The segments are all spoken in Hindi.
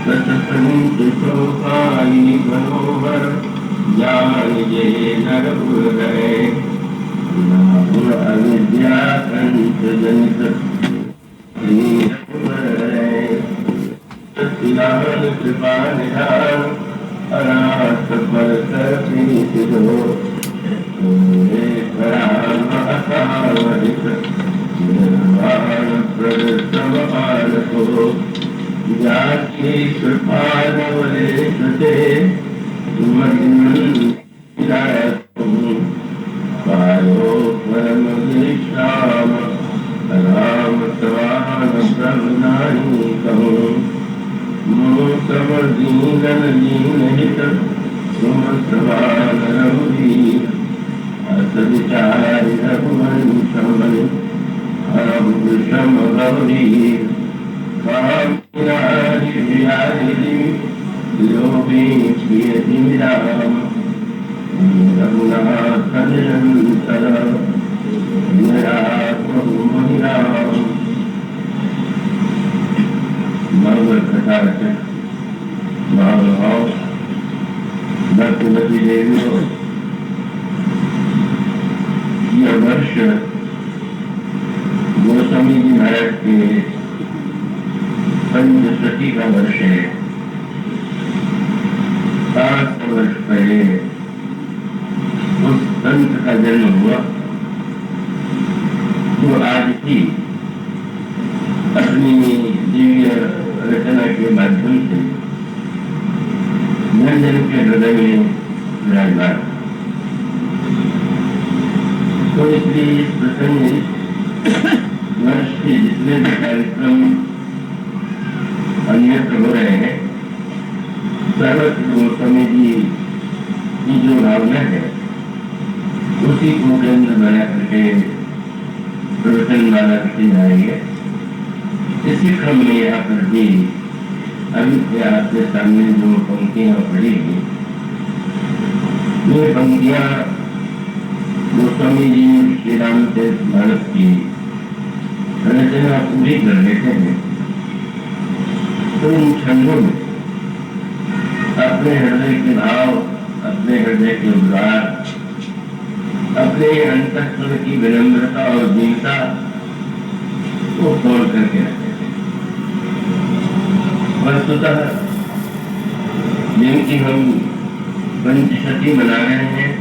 सतसंग मनोहर ज्ञान जय नर गए अविद्या कंठ जनित कृपा निधान अनाथ पर सिद्धो निर्वाण प्रदर्शमान को जाति कृपालवलेशते पायो परम विश्राम राम सवान ब्रह्मनाही कहूँ समदीनन दीन हित तुम सवान रघुवीर असविचारि रघुवंशम अरम विषम गौरीर रघुनाथ निरंतर भागवत कथा रचक महानुभाव भक्तवती देवियों, यह वर्ष गोस्वामी जी महाराज के पंचशती का वर्ष है। 500 वर्ष पहले उस संत का जन्म हुआ जो आज भी अपनी दिव्य रचना के माध्यम से जन जन के हृदय में विराजमान। तो इसलिए इस प्रसंग वर्ष के जितने भी कार्यक्रम अन्यत्र हो रहे हैं, सर्वत्र गोस्वामी जी की जो भावना है उसी को केंद्र बना करके प्रवचन माला रखी जा रही है। इसी क्रम में यहाँ पर भी अभी आपके सामने जो पंक्तियां पढ़ी ये पंक्तियां गोस्वामी जी श्री रामचरित मानस की रचना पूरी कर लेते हैं। तो इन छंदों में अपने हृदय के भाव, अपने हृदय के उद्गार, अपने अंतःकरण की विनम्रता और दीनता को तोड़ करके रखे थे। वस्तुतः जिनकी हम पंचशती मना रहे हैं,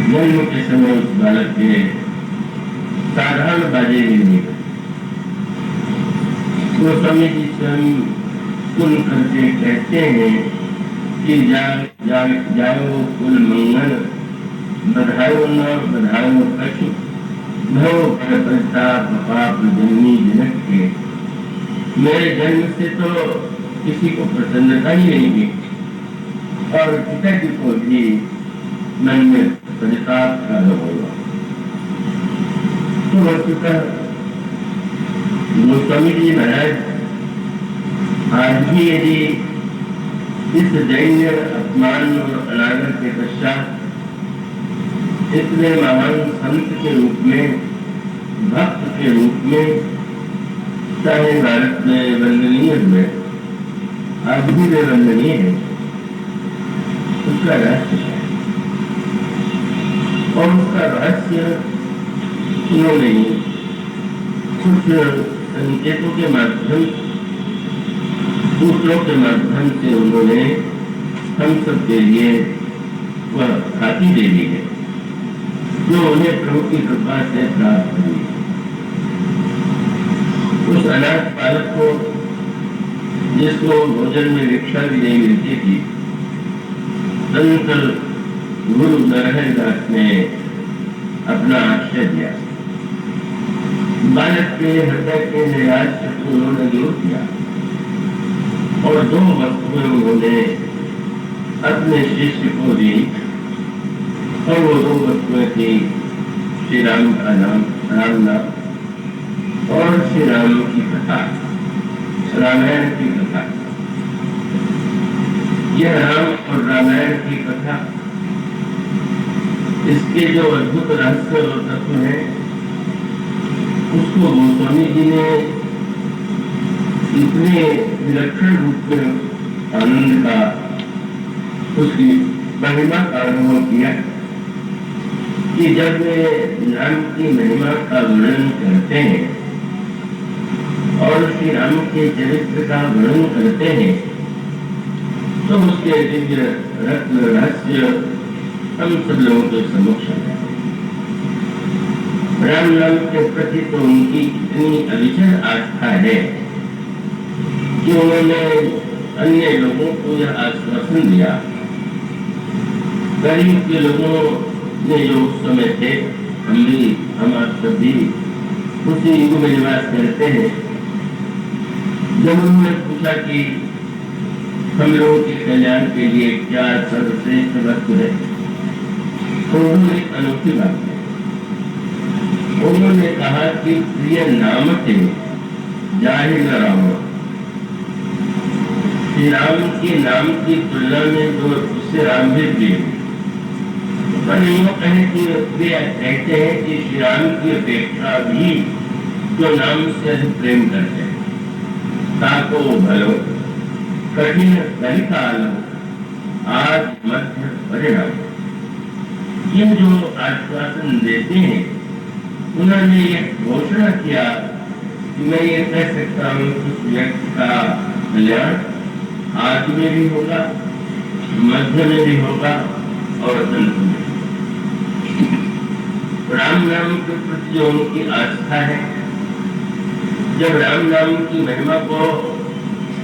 जन्म के समय उस बालक के साधारण बाजे नहीं बजे। गोस्वामी जी स्वयं सुन करके कहते हैं कि जाओ कुल मंगल, बधाओ न बधाओ कछु, भव प्रताप पाप जन्मी जनक के। मेरे जन्म से तो किसी को प्रसन्नता ही नहीं हुई और पिताजी को भी मन में परिताप का होगा। तो वस्तुतः गोस्वामी जी महाराज आज भी यदि इस दैन्य अपमान और अनादर के पश्चात इतने महान संत के रूप में, भक्त के रूप में चाहे भारत में वंदनीय हुए, आज भी वे वंदनीय है, उसका रहस्य है। और उसका रहस्य उन्होंने कुछ संकेतों के माध्यम, सूत्रों के माध्यम से उन्होंने हम सब के लिए वह खाती दे दी है जो उन्हें प्रभु की कृपा से प्राप्त हुई। उस अनाथ बालक को, जिसको भोजन में भिक्षा भी नहीं मिलती थी, संत गुरु नरहरिदास ने अपना आश्रय दिया। बालक के हृदय के निराश को उन्होंने दूर किया और 2 वस्तुएं उन्होंने अपने शिष्य को दी और वो 2 वस्तुएं थी श्री राम का नाम, राम नाम और श्री राम की कथा, रामायण की कथा। यह राम और रामायण की कथा, इसके जो अद्भुत रहस्य और तत्व है उसको गोस्वामी जी ने इतने विलक्षण रूप में आनंद का, उसकी महिमा का अनुभव किया कि जब वे राम की महिमा का वर्णन करते हैं और श्री राम के चरित्र का वर्णन करते हैं तो उसके दिव्य रहस्य हम सब लोगों के समक्ष है। राम नाम के प्रति तो उनकी इतनी अविचल आस्था है कि उन्होंने अन्य लोगों को यह आश्वासन दिया। गरीब के लोगों ने जो उस समय थे, हम आप सब भी उसी युग में निवास करते हैं। जब उन्होंने पूछा कि हम लोगों के कल्याण के लिए क्या सर्वश्रेष्ठ वस्तु है, तो उन्होंने अनोखी बात की। उन्होंने कहा कि प्रिय नाम थे जाहि न राम। श्री राम के नाम की तुलना में जो उससे राम भी प्रिय, पर यूँ कहे कि वे कहते हैं कि श्री राम की अपेक्षा भी जो नाम से अधिक प्रेम करते हैं। ताको भलो कठिन कलिकाल आज मध्य परिणाम, ये जो आश्वासन देते हैं, उन्होंने ये घोषणा किया कि मैं ये कह सकता हूँ कि उस व्यक्ति का कल्याण आज में भी होगा, मध्य में भी होगा और अंत में। राम नाम के प्रति जो उनकी आस्था है, जब राम नाम की महिमा को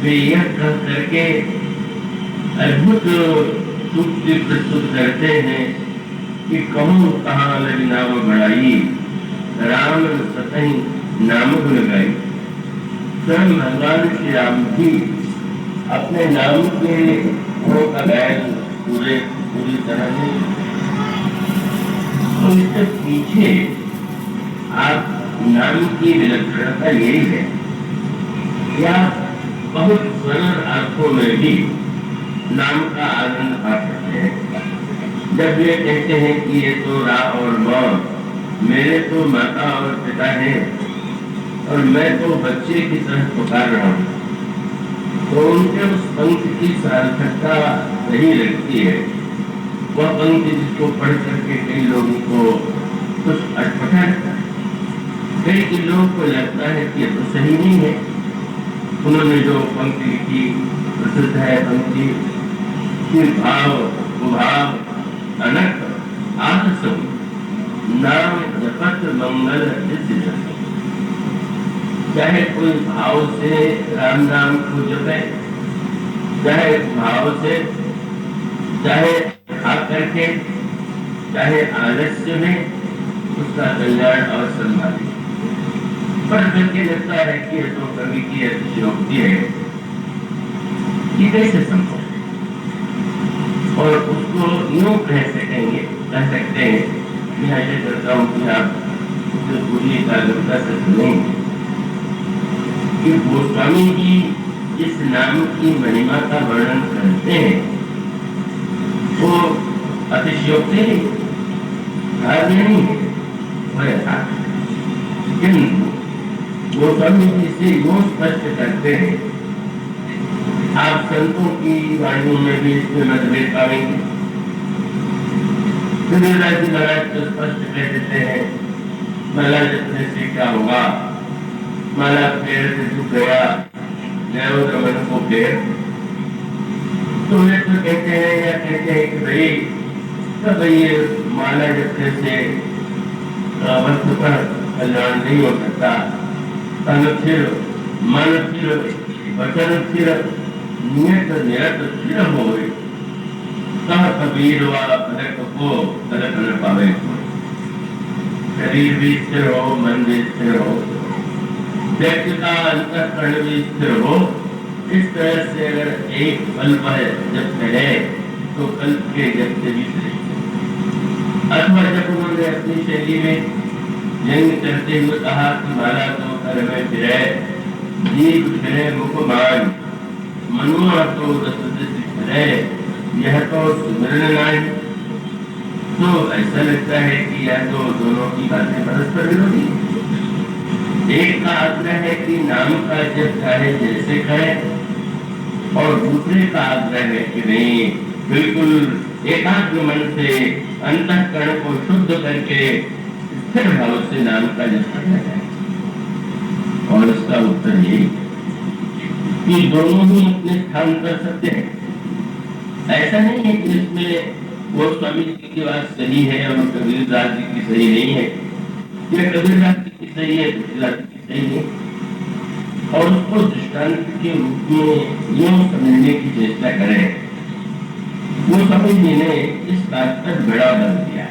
वे यह कह करके अद्भुत रूप से प्रस्तुत करते हैं कि कहूँ कहाँ लगी नाम बढ़ाई, राम सतही नाम गुण गाई। स्वयं भगवान श्री राम भी अपने नाम के गुणों का गायन पूरी तरह से। तो इसके पीछे आप नाम की विलक्षणता यही है, या बहुत सरल अर्थों में भी नाम का आनंद पा सकते हैं। जब ये कहते हैं कि ये तो रा और माँ, मेरे तो माता और पिता हैं और मैं तो बच्चे की तरह पुकार रहा हूँ, तो उनके उस पंक्ति की सार्थकता नहीं लगती है। वह पंक्ति जिसको पढ़ करके कई लोगों को कुछ अटपटा लगता है, कई लोगों को लगता है कि यह तो सही नहीं है। उन्होंने जो पंक्ति लिखी प्रसिद्ध है पंक्ति कि भाव उभाव अनक आदसम नाम जपत मंगल जिस। चाहे कोई भाव से राम नाम को जपे, चाहे भाव से, चाहे खा करके, चाहे आलस्य में, उसका कल्याण अवश्य संभाली। पर करके लगता है कि ये तो कवि की अतिशयोक्ति है, कि कैसे संभव, और उसको यूँ कह सकते हैं। मैं ऐसे करता हूँ कि आप उसे पूरी एकाग्रता से सुनेंगे कि गोस्वामी जी जिस नाम की महिमा का वर्णन करते हैं वो अतिशयोक्ति नहीं, कार्य नहीं है, वह यथार्थ है। किंतु गोस्वामी जी से वो स्पष्ट करते हैं, आप संतों की वाणियों में भी इसमें मतभेद पाएंगे। कबीरदास जी महाराज तो स्पष्ट कह देते हैं, माला जपने से क्या होगा, माला पेड़ से झुक गया, मन को पेड़। तो वे तो कहते हैं या कहते हैं कि भाई तब ये माला जपने से वस्तु पर कल्याण नहीं हो सकता, तन स्थिर, मन स्थिर, वचन स्थिर, नियत निरत स्थिर हो गए, कह कबीर व पलक को पलक न पावे। शरीर भी स्थिर हो, मन भी स्थिर हो, व्यक्ति का अंतःकरण भी स्थिर हो। इस तरह से अगर एक पल पर जब करे तो कल्प के जब से भी श्रेष्ठ। अथवा जब उन्होंने अपनी शैली में व्यंग करते हुए कहा कि माला तो कर में फिरे, जीव फिरे मुखमान, मनुआ तो रसद फिरे, यह तो सुमरण नाई। तो ऐसा लगता है कि यह तो दोनों की बातें परस्पर विरोधी है। एक का आग्रह है कि नाम का जप चाहे जैसे करें, और दूसरे का आग्रह है कि नहीं, बिल्कुल एकाग्र मन से अंतःकरण को शुद्ध करके स्थिर भाव से नाम का जप करना चाहिए। और इसका उत्तर ये कि दोनों ही अपने स्थान पर सत्य है। ऐसा नहीं है कि इसमें वो स्वामी जी की बात सही है और कबीरदास जी की सही नहीं है, या कबीरदास जी की सही है तुलसीदास जी की सही है, और उसको दृष्टांत के रूप में यूं समझने की चेष्टा करें। वो स्वामी जी ने इस बात पर बड़ा बल दिया।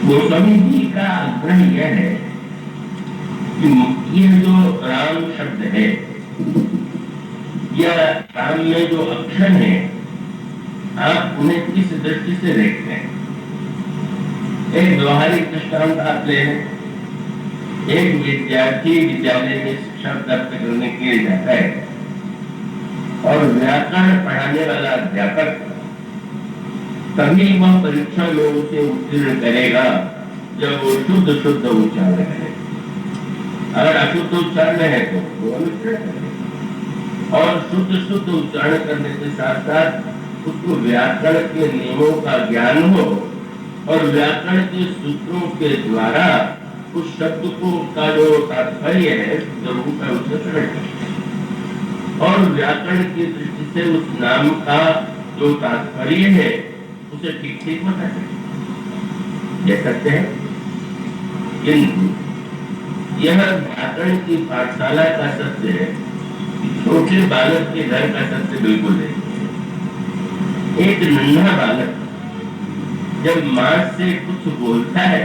गोस्वामी जी का आग्रह यह है कि ये जो राम शब्द है या राम में जो अक्षर है, आप उन्हें किस दृष्टि से देखते हैं? एक व्यवहारिक दृष्टांत आप ले लें। एक विद्यार्थी विद्यालय में शिक्षा प्राप्त करने के लिए जाता है और व्याकरण पढ़ाने वाला अध्यापक तभी वह परीक्षा में उसे उत्तीर्ण करेगा जब वो शुद्ध शुद्ध उच्चारण करे। अगर अशुद्ध उच्चारण है तो वो अनुत्तीर्ण करेगा, और शुद्ध शुद्ध उच्चारण करने के साथ साथ उसको व्याकरण के नियमों का ज्ञान हो और व्याकरण के सूत्रों के द्वारा उस शब्द को का जो तात्पर्य है रूप है उसे समझ, और व्याकरण की दृष्टि से उस नाम का जो तात्पर्य है उसे ठीक ठीक बता सकते कह सकते हैं। किंतु यह व्याकरण की पाठशाला का सत्य है, छोटे बालक के घर का सत्य बिल्कुल नहीं। एक नन्हा बालक जब माँ से कुछ बोलता है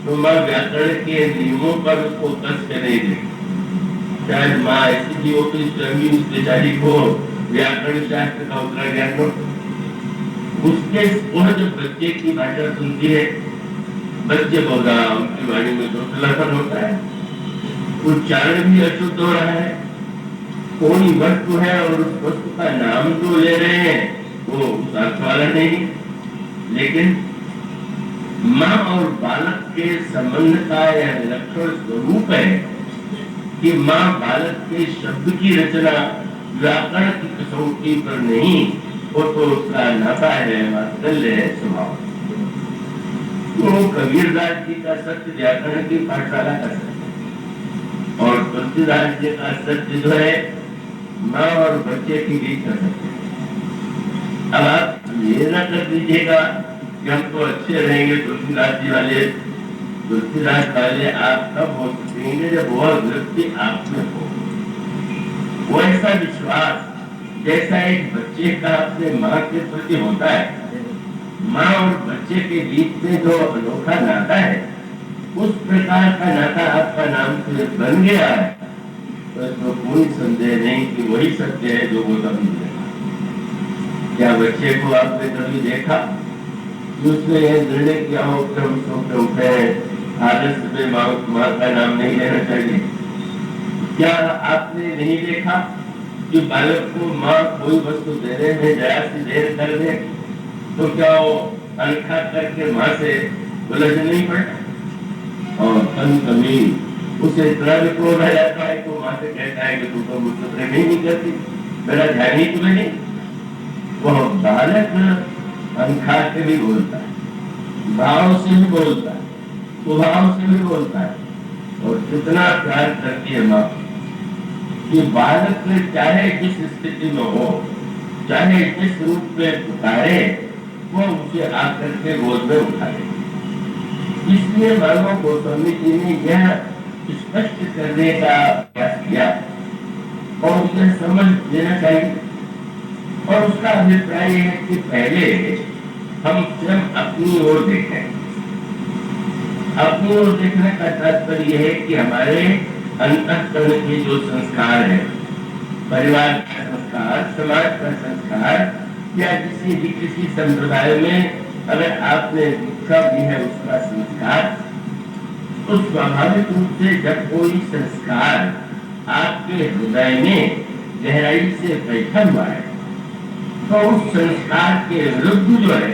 तो माँ व्याकरण के नियमों पर उसको कस कर नहीं देती। शायद माँ ऐसी भी हो कि स्वयं उस बेचारी को व्याकरण शास्त्र का उतना ज्ञान हो। उसके वह जब बच्चे की भाषा सुनती है, बच्चे बोल रहा उनकी वाणी में तो लफन होता है, उच्चारण भी अशुद्ध हो रहा है, कोई वस्तु है और उस वस्तु का नाम जो ले रहे हैं वो उस अर्थ वाला नहीं। लेकिन माँ और बालक के संबंध का यह विलक्षण स्वरूप है कि माँ बालक के शब्द की रचना व्याकरण की कसौटी पर नहीं, वो तो उसका नाता है, वात्सल्य है, स्वभाव। तो कबीरदास जी का सत्य व्याकरण की पाठशाला का सत्य, और तुलसीदास जी का सत्य जो है माँ और बच्चे के बीच का सत्य। अब आप ये न कर दीजिएगा कि हम तो अच्छे रहेंगे तुलसीदास जी वाले। तुलसीदास वाले आप कब हो सकेंगे जब वह व्यक्ति आप में हो। वो ऐसा विश्वास जैसा एक बच्चे का अपने माँ के प्रति होता है, माँ और बच्चे के बीच में जो अनोखा नाता है, उस प्रकार का नाता आपका नाम से बन गया है, तो इसमें कोई संदेह नहीं कि वही सत्य है जो वो कभी देखा। क्या बच्चे को आपने कभी देखा उसने यह निर्णय किया हो कि हम सोते उठे आदर्श में माँ का नाम नहीं लेना चाहिए? क्या आपने नहीं देखा कि बालक को माँ कोई वस्तु देने में जरा सी देर कर दे तो क्या वो अनखा करके माँ से उलझ नहीं पड़ता, और कभी उसे इतना भी क्रोध आ जाता है तो माँ से कहता है कि तू तो मुझसे प्रेम ही नहीं करती, मेरा ध्यान ही तुम्हें नहीं। वह बालक अनखा के भी बोलता है, भाव से भी बोलता है, स्वभाव से भी बोलता है, और कितना प्यार करती है माँ कि बालक चाहे जिस स्थिति में हो, चाहे जिस रूप में पुकारे, वो उसे आकर के गोद में उठा ले। इसलिए मानव गोस्वामी जी ने यह स्पष्ट करने का प्रयास किया और उसे समझ लेना चाहिए। और उसका अभिप्राय है कि पहले हम स्वयं अपनी ओर देखें। अपनी ओर देखने का तात्पर्य है कि हमारे अंतःकरण के जो संस्कार है, परिवार का संस्कार, समाज का संस्कार, या किसी संप्रदाय में अगर आपने दीक्षा दी है उसका संस्कार, तो स्वाभाविक रूप से जब कोई संस्कार आपके हृदय में गहराई से बैठा हुआ है तो उस संस्कार के विरुद्ध जो है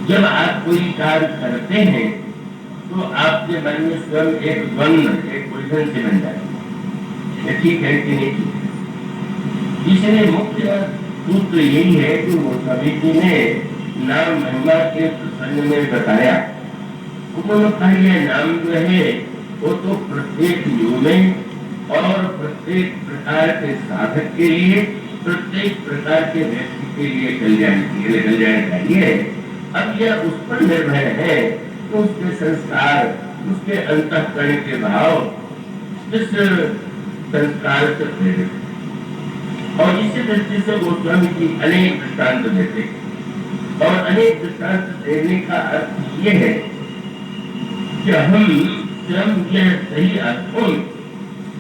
जब आप कोई कार्य करते हैं तो आपके मन में स्वयं एक द्वंद्व, एक उलझन से बन जाती है, ठीक है कि नहीं ठीक है। इसलिए मुख्य सूत्र यही है कि वो स्वामी जी ने नाम महिमा के प्रसंग में बताया। उन्होंने कहा यह नाम जो है वो तो प्रत्येक युग में और प्रत्येक प्रकार के साधक के लिए, प्रत्येक प्रकार के व्यक्ति के लिए कल्याणकारी है। अब यह उस पर निर्भर है कि उसके संस्कार, उसके अंतःकरण के भाव किस संस्कार से प्रेरित, और इसी दृष्टि से गोस्वामी जी अनेक दृष्टांत देते हैं। और अनेक दृष्टांत देने का अर्थ ये है कि हम स्वयं यह सही अर्थों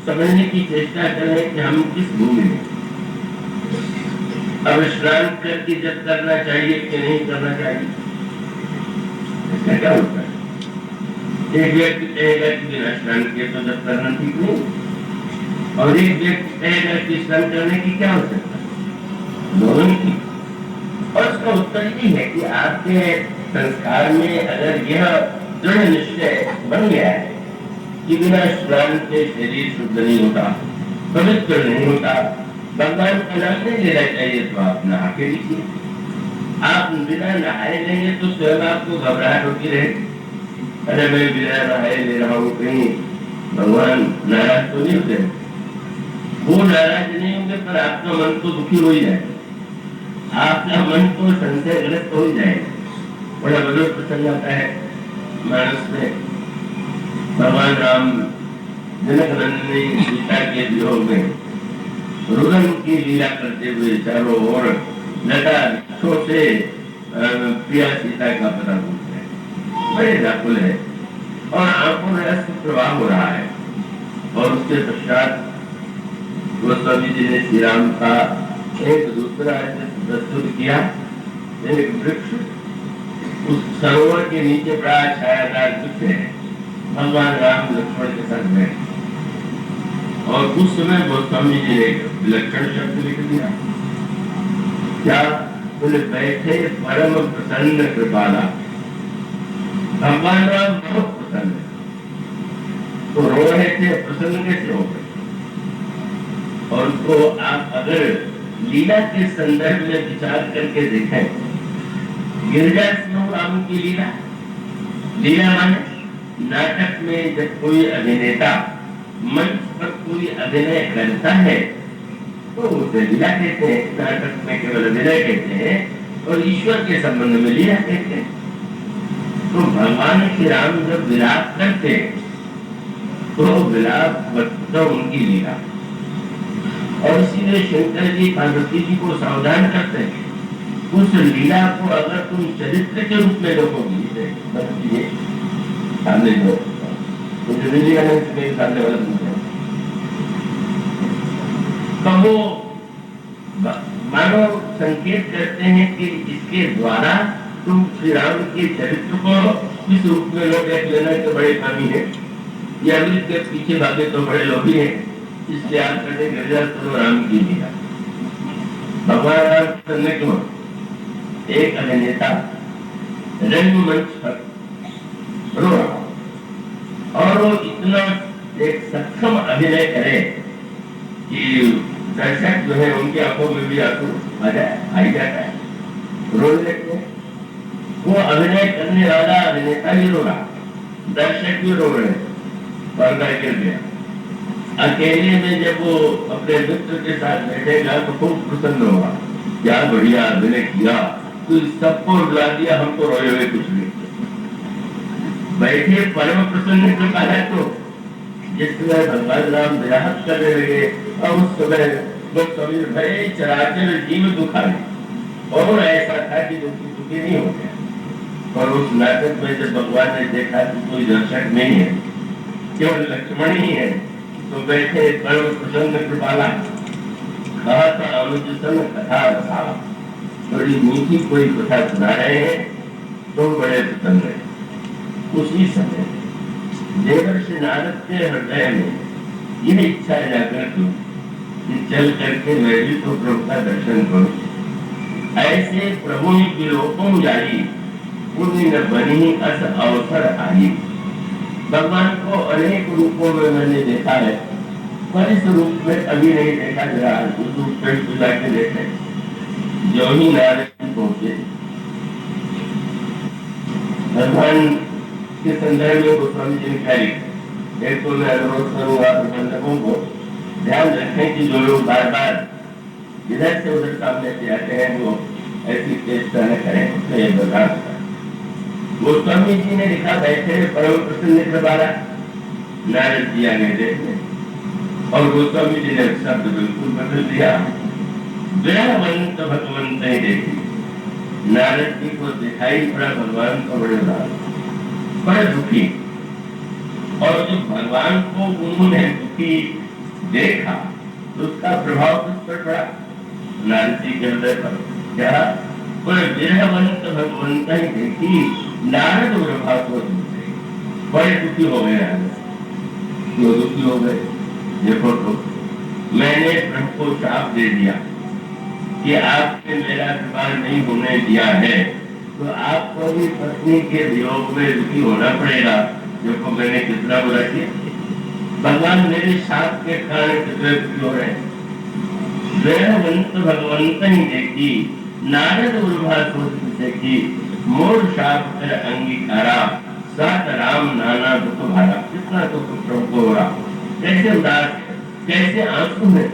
समझने की चेष्टा करें कि हम किस भूमि में, अब स्नान करके जब करना चाहिए कि नहीं करना चाहिए, इसका क्या होता है। एक व्यक्ति कहेगा कि बिना स्नान किए तो जब करना ठीक नहीं, और एक व्यक्ति कहेगा कि स्नान करने की क्या आवश्यकता है, दोनों की। और उसका उत्तर ये है कि आपके संस्कार में अगर यह दृढ़ निश्चय बन गया है कि बिना स्नान के शरीर शुद्ध नहीं होता, पवित्र नहीं होता, भगवान का नाम नहीं लेना चाहिए, तो आप नहा के लीजिए। आप बिना नहाए लेंगे तो स्वयं आपको घबराहट होती रहे, अरे मैं बिना नहाए ले रहा हूँ, कहीं भगवान नाराज तो नहीं होते। वो नाराज नहीं होंगे पर आपका मन तो दुखी हो ही जाएगा, आपका मन तो संशयग्रस्त हो ही जाएगा। बड़ा बड़ा प्रसंग आता है मानस में, भगवान राम जनक नंदिनी सीता के वियोग में रुदन की लीला करते हुए चारों ओर लता वृक्षों से प्रिया सीता का पता पूछते हैं, बड़े व्याकुल है और आंखों में अश्रु प्रवाह हो रहा है। और उसके पश्चात गोस्वामी जी ने श्री राम का एक दूसरा प्रस्तुत किया। एक वृक्ष, उस सरोवर के नीचे बड़ा छायादार वृक्ष है, भगवान राम लक्ष्मण के साथ बैठे, और उस समय गोस्वामी जी ने विलक्षण शब्द लिख दिया, क्या बोले, बैठे परम प्रसन्न कृपाला। भगवान राम बहुत प्रसन्न तो रो रहे थे, प्रसन्न कैसे हो गए। और उसको आप अगर लीला के संदर्भ में विचार करके देखें, गिरजा स्नो राम की लीला, लीला माने नाटक में जब कोई अभिनेता मंच पर कोई अभिनय करता है तो उसे लीला कहते हैं। नाटक में केवल अभिनय कहते हैं और ईश्वर के संबंध में लीला कहते हैं। तो भगवान श्री राम जब विलाप करते तो विलाप तो उनकी लीला, और इसीलिए शंकर जी पार्वती जी को सावधान करते हैं, उस लीला को अगर तुम चरित्र के रूप में देखोगे, सामने जो सामने वाला तो वो मानो संकेत करते हैं कि इसके द्वारा तुम श्री राम के चरित्र को किस रूप में लोग देख लेना के बड़े कामी है, या अमृत के पीछे भागे तो बड़े लोभी है, इसलिए आप कहते गिरजा सुनो राम की लीला। भगवान राम करने क्यों एक अभिनेता रंगमंच पर रो रहा और वो इतना एक सक्षम अभिनय करे कि दर्शक जो है उनकी आंखों में भी आंसू आ जाता है, रो लेते हैं। वो अभिनय करने वाला अभिनेता भी रो रहा, दर्शक भी रो रहे, पर्दा गिर गया। अकेले में जब वो अपने मित्र के साथ बैठेगा तो खूब प्रसन्न होगा, क्या बढ़िया अभिनय किया, तो सबको रुला दिया, हमको रोए हुए कुछ नहीं। बैठे परम प्रसन्न कृपा है तो जिस समय भगवान राम विराहत करने लगे और उस समय गोस्वामी भय चराचर जीव दुखाए, और ऐसा था कि दुखी नहीं हो गया। और उस नाटक में जब भगवान ने देखा कि कोई दर्शक नहीं है, केवल लक्ष्मण ही है, तो बैठे परम प्रसन्न कृपाला, कहा था अनुज सन कथा रहा, बड़ी मीठी कोई कथा सुना रहे हैं तो बड़े प्रसन्न है। उसी समय देवर्षि नारद के हृदय में यह इच्छा जागृत हुई कि चल करके मैं भी तो प्रभु का दर्शन करूं। ऐसे प्रभु की विलोकम जारी पुण्य न बनी अस अवसर आई। भगवान को अनेक रूपों में मैंने देखा है, पर इस रूप में कभी नहीं देखा। जरा उस रूप में बुला के देखे। जो ही नारद जी पहुंचे, भगवान के संदर्भ में गोस्वामी जी ने कहा, एक तो मैं अनुरोध करूंगा प्रबंधकों को ध्यान रखें कि जो लोग बार बार इधर से उधर सामने से आते हैं वो ऐसी चेष्टा न करें, उसमें यह बर्दाश्त करें। गोस्वामी जी ने लिखा, बैठे परम प्रसन्न कृपारा नारद जी आगे देखने, और गोस्वामी जी ने शब्द बिल्कुल बदल दिया। दयावंत भगवंत ही देखी। नारद जी को दिखाई पड़ा भगवान का बड़े बड़ा दुखी, और जब भगवान को उन्होंने दुखी देखा तो उसका प्रभाव किस पर पड़ा? नारद जी के हृदय पर। क्या? दयावंत भगवंत ही देखी। नारद प्रभाव को बड़े दुखी हो गए। क्यों दुखी हो गए? देखो तो मैंने प्रभु को श्राप दे दिया कि आपने मेरा विवाह नहीं होने दिया है, तो आपको भी पत्नी के वियोग में दुखी होना पड़ेगा। देखो मैंने कितना बुरा किया। भगवान मेरे शाप के कारण कितने दुखी हो रहे हैं। दयावंत भगवंत ही देखी। नारद उर्भा सोच देखी। मोर शाप कर अंगीकारा। सात राम नाना दुख भारा। कितना दुख प्रभु को हो रहा, कैसे उदास, कैसे आंसू में।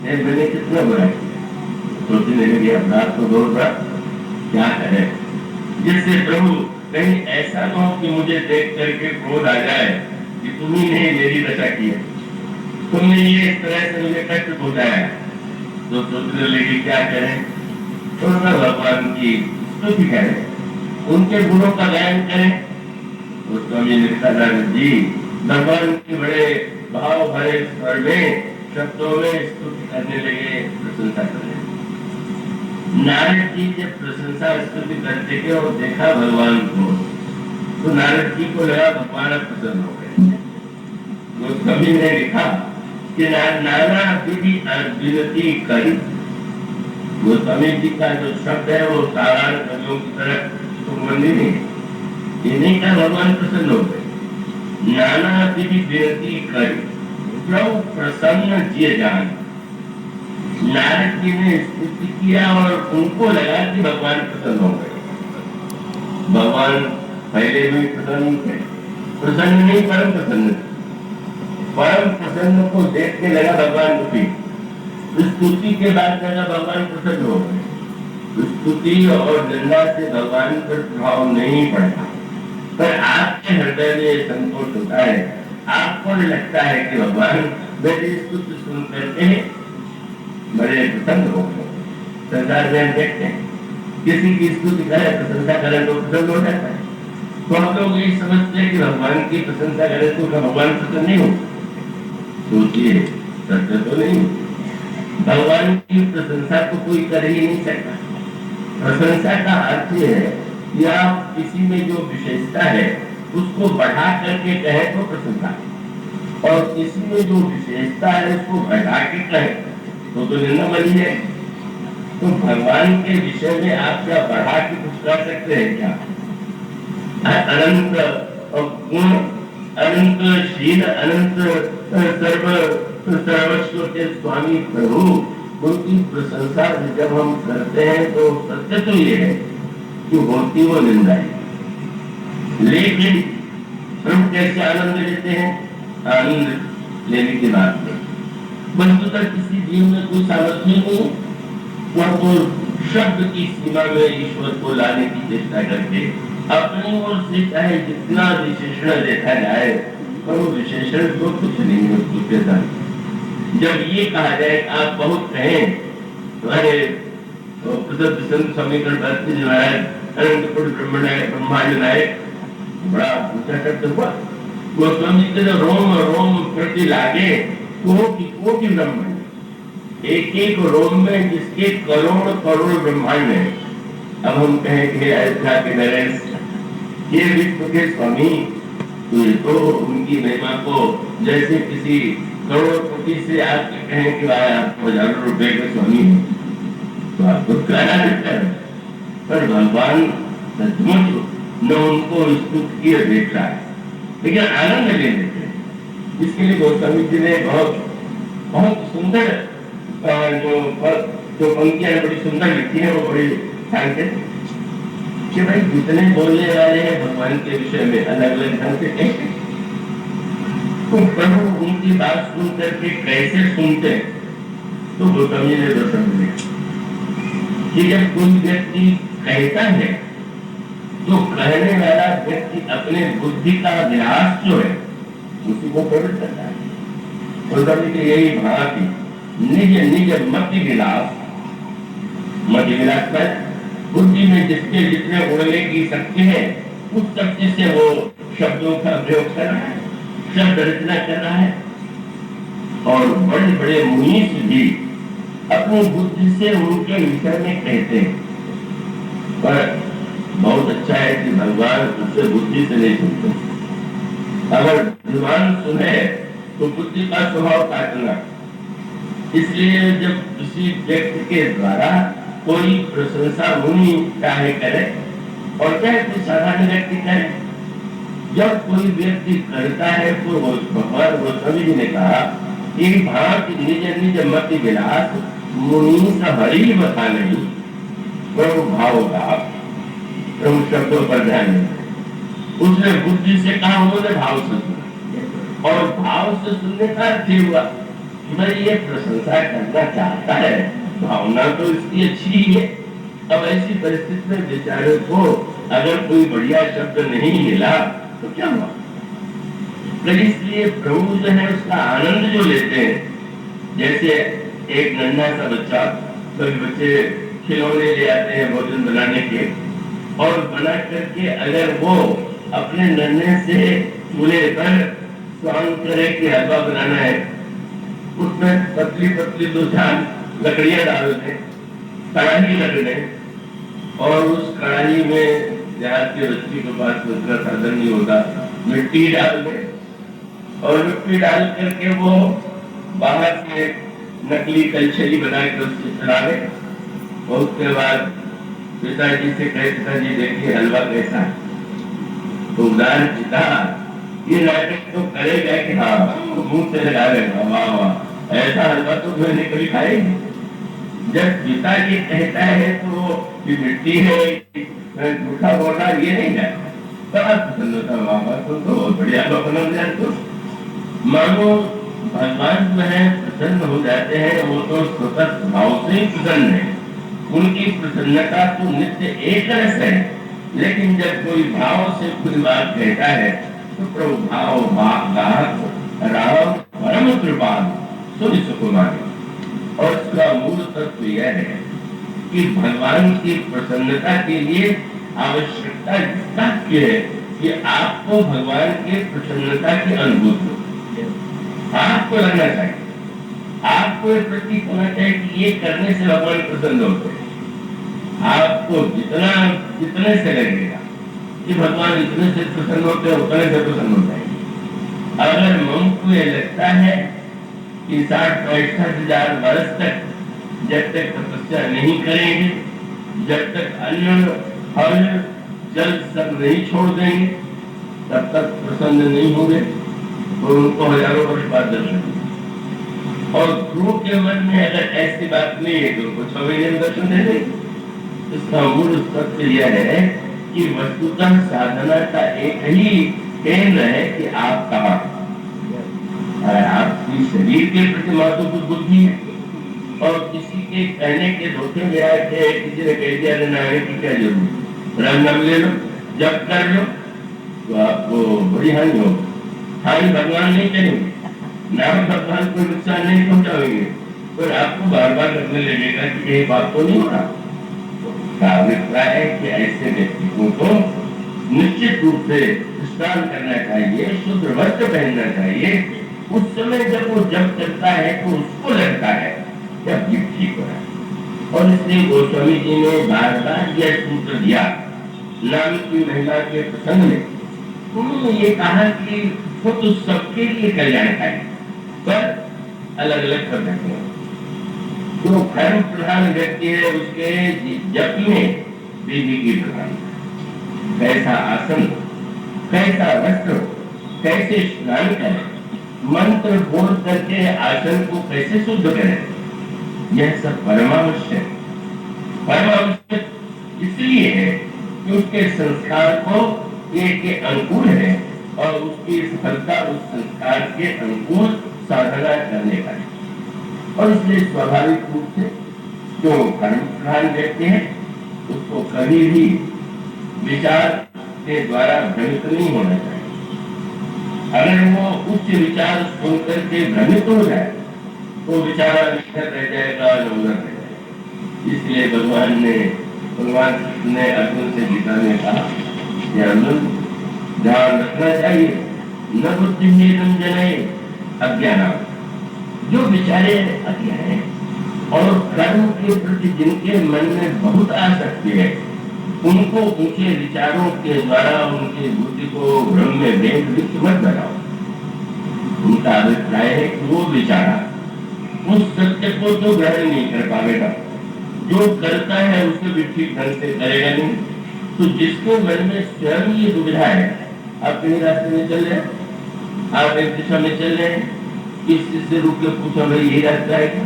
मैंने कितना बुरा किया। सोचने लगे अपराध को दौड़ पड़ा, क्या करे जिससे प्रभु कहीं ऐसा न हो कि मुझे देख करके क्रोध आ जाए कि तुम्ही ने मेरी रक्षा की है, तुमने ये इस तरह से मुझे कष्ट पहुंचाया। तो सोचने लगे क्या करें, तो भगवान की स्तुति करें, उनके गुणों का गायन करें। तो स्वामी नित्यानंद जी भगवान के बड़े भाव भरे स्वर में शब्दों में स्तुति करने लगे, प्रशंसा करने लगे। नारद जी जब प्रशंसा स्तुति करते थे और देखा भगवान को, तो नारद जी को लगा भगवान प्रसन्न हो गए। गोस्वामी ने लिखा कि नाना विधि विनती करी। गोस्वामी जी का जो शब्द है वो साधारण कवियों की तरह सुगंधी नहीं, ये नहीं कहा भगवान प्रसन्न हो गए। नाना विधि विनती करी, प्रभु प्रसन्न जिए जान। नारद जी ने स्तुति किया और उनको लगा कि भगवान प्रसन्न हो गए। भगवान पहले भी प्रसन्न थे, प्रसन्न नहीं परम प्रसन्न। परम प्रसन्न को देख के लगा भगवान दुखी। स्तुति के बाद लगा भगवान प्रसन्न हो गए। स्तुति और निंदा से भगवान पर प्रभाव नहीं पड़ता, पर आपके हृदय में संतोष होता है। आपको लगता है कि भगवान मेरी स्तुति सुन करके बड़े प्रसन्न हो गए। संसार में हम देखते हैं किसी की स्तुति करे, प्रशंसा करे तो प्रसन्न हो जाता है। तो हम लोग ये समझते हैं कि भगवान की प्रशंसा करे तो भगवान प्रसन्न नहीं हो। सोचिए, सत्य तो नहीं। भगवान की प्रशंसा तो कोई कर ही नहीं सकता। प्रशंसा का अर्थ यह है कि आप किसी में जो विशेषता है उसको बढ़ा करके कहे तो प्रशंसा, और किसी में जो विशेषता है उसको घटा के कहे तो निंदा बनी है। तो भगवान के विषय में आप क्या बढ़ा के कुछ कर सकते हैं क्या? अनंत गुण, अनंत शील, अनंत सर्वस्व के स्वामी प्रभु, उनकी प्रशंसा जब हम करते हैं तो सत्य तो ये है कि होती वो निंदा है। लेकिन हम कैसे आनंद लेते हैं? आनंद लेने की बात नहीं। वस्तुतः किसी जीव में कोई सामर्थ्य नहीं, वो शब्द की सीमा में ईश्वर को लाने की चेष्टा करके अपनी ओर से चाहे जितना विशेषण देखा जाए, पर वो विशेषण तो कुछ नहीं है उसके साथ। जब ये कहा जाए आप बहुत कहें तो अरे प्रसिद्ध संत समीकरण भक्ति जो है अनंतपुर ब्रह्मांड नायक, बड़ा ऊंचा शब्द हुआ। गोस्वामी जी के जो रोम रोम प्रति लागे कोटि ब्रह्मांड, एक एक रोम में जिसके करोड़ करोड़ ब्रह्मांड है। अब हम कहें कि अयोध्या के नरेश ये विश्व के स्वामी, तो ये तो उनकी महिमा को जैसे किसी करोड़पति से आप कहें कि आपको हजारों रुपए के स्वामी है तो आपको कहना देता है। पर भगवान सचमुच न उनको सुख की अपेक्षा है, लेकिन आनंद ले लेते हैं। इसके लिए गोस्वामी जी ने बहुत बहुत सुंदर जो पंक्तियां बड़ी सुंदर लिखी है, वो बड़ी ध्यान से कि भाई जितने बोलने वाले हैं भगवान के विषय में अलग अलग ढंग से कहते हैं, तो प्रभु उनकी बात सुन करके कैसे सुनते हैं, तो गोस्वामी ने जो समझे कि जब कोई व्यक्ति कहता है तो कहने वाला व्यक्ति अपने बुद्धि का विलास जो है उसी को प्रकट करता है। गोस्वामी की यही भांति निज निज मति विलास पर बुद्धि में जिसके जितने उड़ने की शक्ति है उस शक्ति से वो शब्दों का प्रयोग कर रहा है, शब्द रचना कर रहा है। और बड़े बड़े मुनीष भी अपनी बुद्धि से उनके विषय में कहते हैं, पर बहुत अच्छा है कि भगवान उससे बुद्धि से नहीं सुनते। अगर भगवान सुने तो बुद्धि का स्वभाव काटना, इसलिए जब किसी व्यक्ति के द्वारा कोई प्रशंसा मुनि चाहे करे और चाहे कोई साधारण व्यक्ति करे, जब कोई व्यक्ति करता है तो भगवान गोस्वामी जी ने कहा कि भांति निज निज मति विलास मुनि हरि बता नहीं, प्रभु भाव का प्रभु शब्दों पर ध्यान दें। उसने बुद्धि से कहा, उन्होंने भाव से सुना, और भाव से सुनने का अर्थ हुआ कि भाई ये प्रशंसा करना चाहता है, भावना तो इसकी अच्छी ही है। अब ऐसी परिस्थिति में बेचारे को अगर कोई बढ़िया शब्द नहीं मिला तो क्या हुआ? इसलिए प्रभु जो है उसका आनंद जो लेते हैं, जैसे एक नन्हा सा बच्चा, कभी बच्चे खिलौने ले आते हैं भोजन बनाने के, और बना करके अगर वो अपने नन्हे से चूल्हे पर स्वांग करे कि हलवा बनाना है, उसमें पतली पतली दो चार लकड़ियां डाल दें, कढ़ाई रख दें, और उस कढ़ाई में देहात के बच्ची के पास दूसरा साधन नहीं होता, मिट्टी डाल दें, और मिट्टी डाल करके वो बाहर से नकली कलछली बनाकर उससे चला दे, और उसके बाद पिताजी से कहे, पिताजी देखिए हलवा कैसा है, तो उदार पिता ये नाटक तो करेगा कि हाँ मुंह से लगा देगा, वाह वाह ऐसा हलवा तो मैंने कभी खाया ही। जब पिता ये कहता है तो ये मिट्टी है, झूठा बोलना ये नहीं है, बड़ा पसंद होता, वाह तो बहुत बढ़िया हलवा बना जाते। मानो भगवान जो है प्रसन्न हो जाते हैं, वो तो स्वतः भाव से ही प्रसन्न है, उनकी प्रसन्नता तो नित्य एक रस है। लेकिन जब कोई भाव से कोई बात कहता है तो प्रभु भाव राम परम कृपाल सुनि सुकुमार। और इसका मूल तत्व यह है कि भगवान की प्रसन्नता के लिए आवश्यकता इतना है कि आपको भगवान की प्रसन्नता की अनुभूति हो, आपको लगना चाहिए, आपको प्रतीक होना चाहिए कि ये करने से भगवान प्रसन्न होते हैं। आपको जितने से लगेगा कि भगवान इतने से प्रसन्न होते हैं, उतने से प्रसन्न हो जाएंगे। अगर मन को ये लगता है कि 60-65 हजार वर्ष तक जब तक तपस्या नहीं करेंगे, जब तक अन्न फल जल सब नहीं छोड़ देंगे, तब तक प्रसन्न नहीं होंगे, तो उनको हजारों वर्ष बाद दर्शन। और ध्रुव के मन में अगर ऐसी बात नहीं है तो उनको 6 महीने में दर्शन दे देंगे। इसका मूल तथ्य यह है कि वस्तुतः साधना का एक ही केंद्र है कि आप कहाँ, आपकी शरीर के प्रति महत्वपूर्ण बुद्धि है, और किसी के कहने के धोखे में आके किसी ने कह दिया नारायण की क्या जरूरत, राम नाम ले लो, जब कर लो, तो आपको बड़ी हानि होगी। हानि भगवान नहीं करेंगे, नाम भगवान को नुकसान नहीं पहुंचाएंगे, पर आपको बार बार लगने लगेगा कि ये बात तो नहीं हो रहा। अभिप्राय है कि ऐसे व्यक्तियों को निश्चित रूप से स्नान करना चाहिए, शुद्ध वस्त्र पहनना चाहिए। उस समय जब वो जब करता है तो उसको लगता है जब ये ठीक हो रहा है। और इसलिए गोस्वामी जी ने बार बार यह सूत्र दिया नाम की महिला के प्रसंग में। उन्होंने ये कहा कि वो तो सबके लिए कल्याणकारी, पर अलग अलग कर सकते हैं। जो धर्म प्रधान व्यक्ति है उसके जप में विधि की प्रधान, कैसा आसन, कैसा वस्त्र, कैसे स्नान करें, मंत्र बोल करके आसन को कैसे शुद्ध करें, यह सब परमावश्यक। परमावश्यक इसलिए है कि उसके संस्कार को के अनुकूल है और उसकी सफलता उस संस्कार के अनुकूल साधना करने का है। और इसलिए स्वाभाविक रूप से जो कर्म प्रधान व्यक्ति है उसको कभी भी विचार के द्वारा भ्रमित नहीं होना चाहिए। अगर वो उच्च विचार सुन करके भ्रमित हो जाए तो विचारा निखर रह जाएगा, नौकर रह जाएगा। इसलिए भगवान ने अर्जुन से गीता में कहा कि अर्जुन ध्यान रखना चाहिए, न बुद्धि निरंजन अज्ञान, जो विचारे अज्ञान है और कर्म के प्रति जिनके मन में बहुत आसक्ति है उनको उनके विचारों के द्वारा उनकी बुद्धि को भ्रम में वृक्ष मत बनाओ। उनका अभिप्राय है कि वो विचारा उस सत्य को तो ग्रहण नहीं कर पाएगा, जो करता है उसे भी ठीक ढंग से करेगा नहीं। तो जिसके मन में स्वयं ये दुविधा है, आप कहीं रास्ते में चल रहे, आप एक दिशा में चल रहे हैं, किसी से रुक के पूछो भाई यही रास्ता है क्या,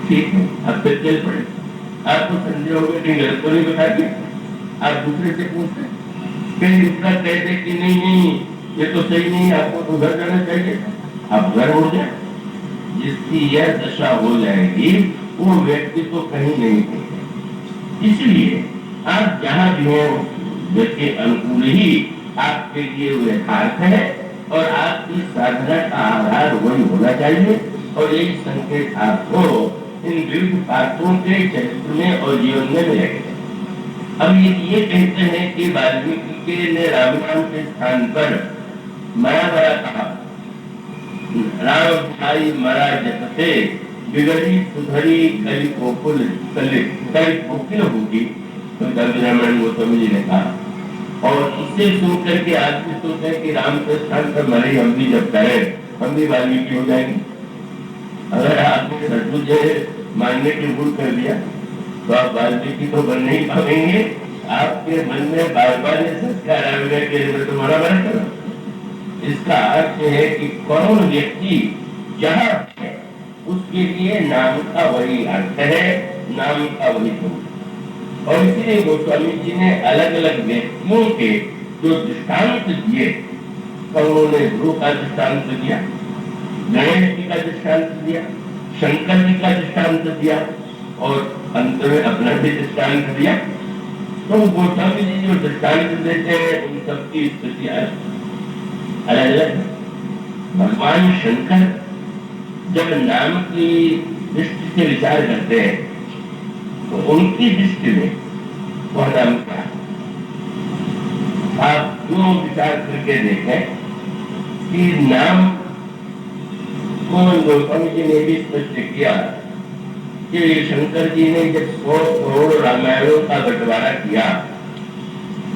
ठीक है, आप फिर चल पड़े। आपको संदेह हो गया कहीं गलत तो नहीं बता दिया, आप दूसरे से पूछते, कहीं दूसरा कहते कि नहीं नहीं ये तो सही नहीं, आपको तो घर जाना चाहिए, आप घर हो जाए। जिसकी यह दशा हो जाएगी वो व्यक्ति तो कहीं नहीं पहुंचे। इसलिए आप जहां भी हो व्यक्ति अनुकूल ही आपके लिए वो यथार्थ है और आपकी साधना का आधार वही होना चाहिए। और यही संकेत आपको इन विविध पात्रों के चरित्र में और जीवन में मिलेगा। अब ये कहते हैं कि वाल्मीकि के ने राम नाम के स्थान पर मरा मरा कहा, राम भाई मरा जपते बिगड़ी सुधरी कली कोकिल होगी, तो ब्राह्मण गोस्वामी जी ने कहा। और इसे सुन करके आदमी सोचते हैं कि राम के स्थान पर मरे हम भी जब करें हम भी वाल्मीकि हो जाएंगे। अगर आपने सचमुच मानने की भूल कर दिया तो आप वाल्मीकि तो बन नहीं पाएंगे। आपके मन में बार बार ये संस्कार आएगा कि तो मरा मरा करो। इसका अर्थ है कि कौन व्यक्ति जहाँ है उसके लिए नाम का वही अर्थ है, नाम का वही गुण। और इसलिए गोस्वामी जी ने अलग अलग व्यक्तियों के जो दृष्टांत दिए, उन्होंने ध्रुव का दृष्टांत दिया, गणेश जी का दृष्टांत दिया, शंकर जी का दृष्टांत दिया और अंत में अपना भी दृष्टांत दिया। तो गोस्वामी जी जो दृष्टांत देते हैं उन सबकी स्थिति अलग अलग। भगवान शंकर जब नाम की दृष्टि से विचार करते हैं तो उनकी दृष्टि में वह नाम क्या, आप क्यों विचार करके देखें कि नाम को गोस्वामी जी ने भी स्पष्ट किया कि शंकर जी ने जब 100 करोड़ रामायणों का बंटवारा किया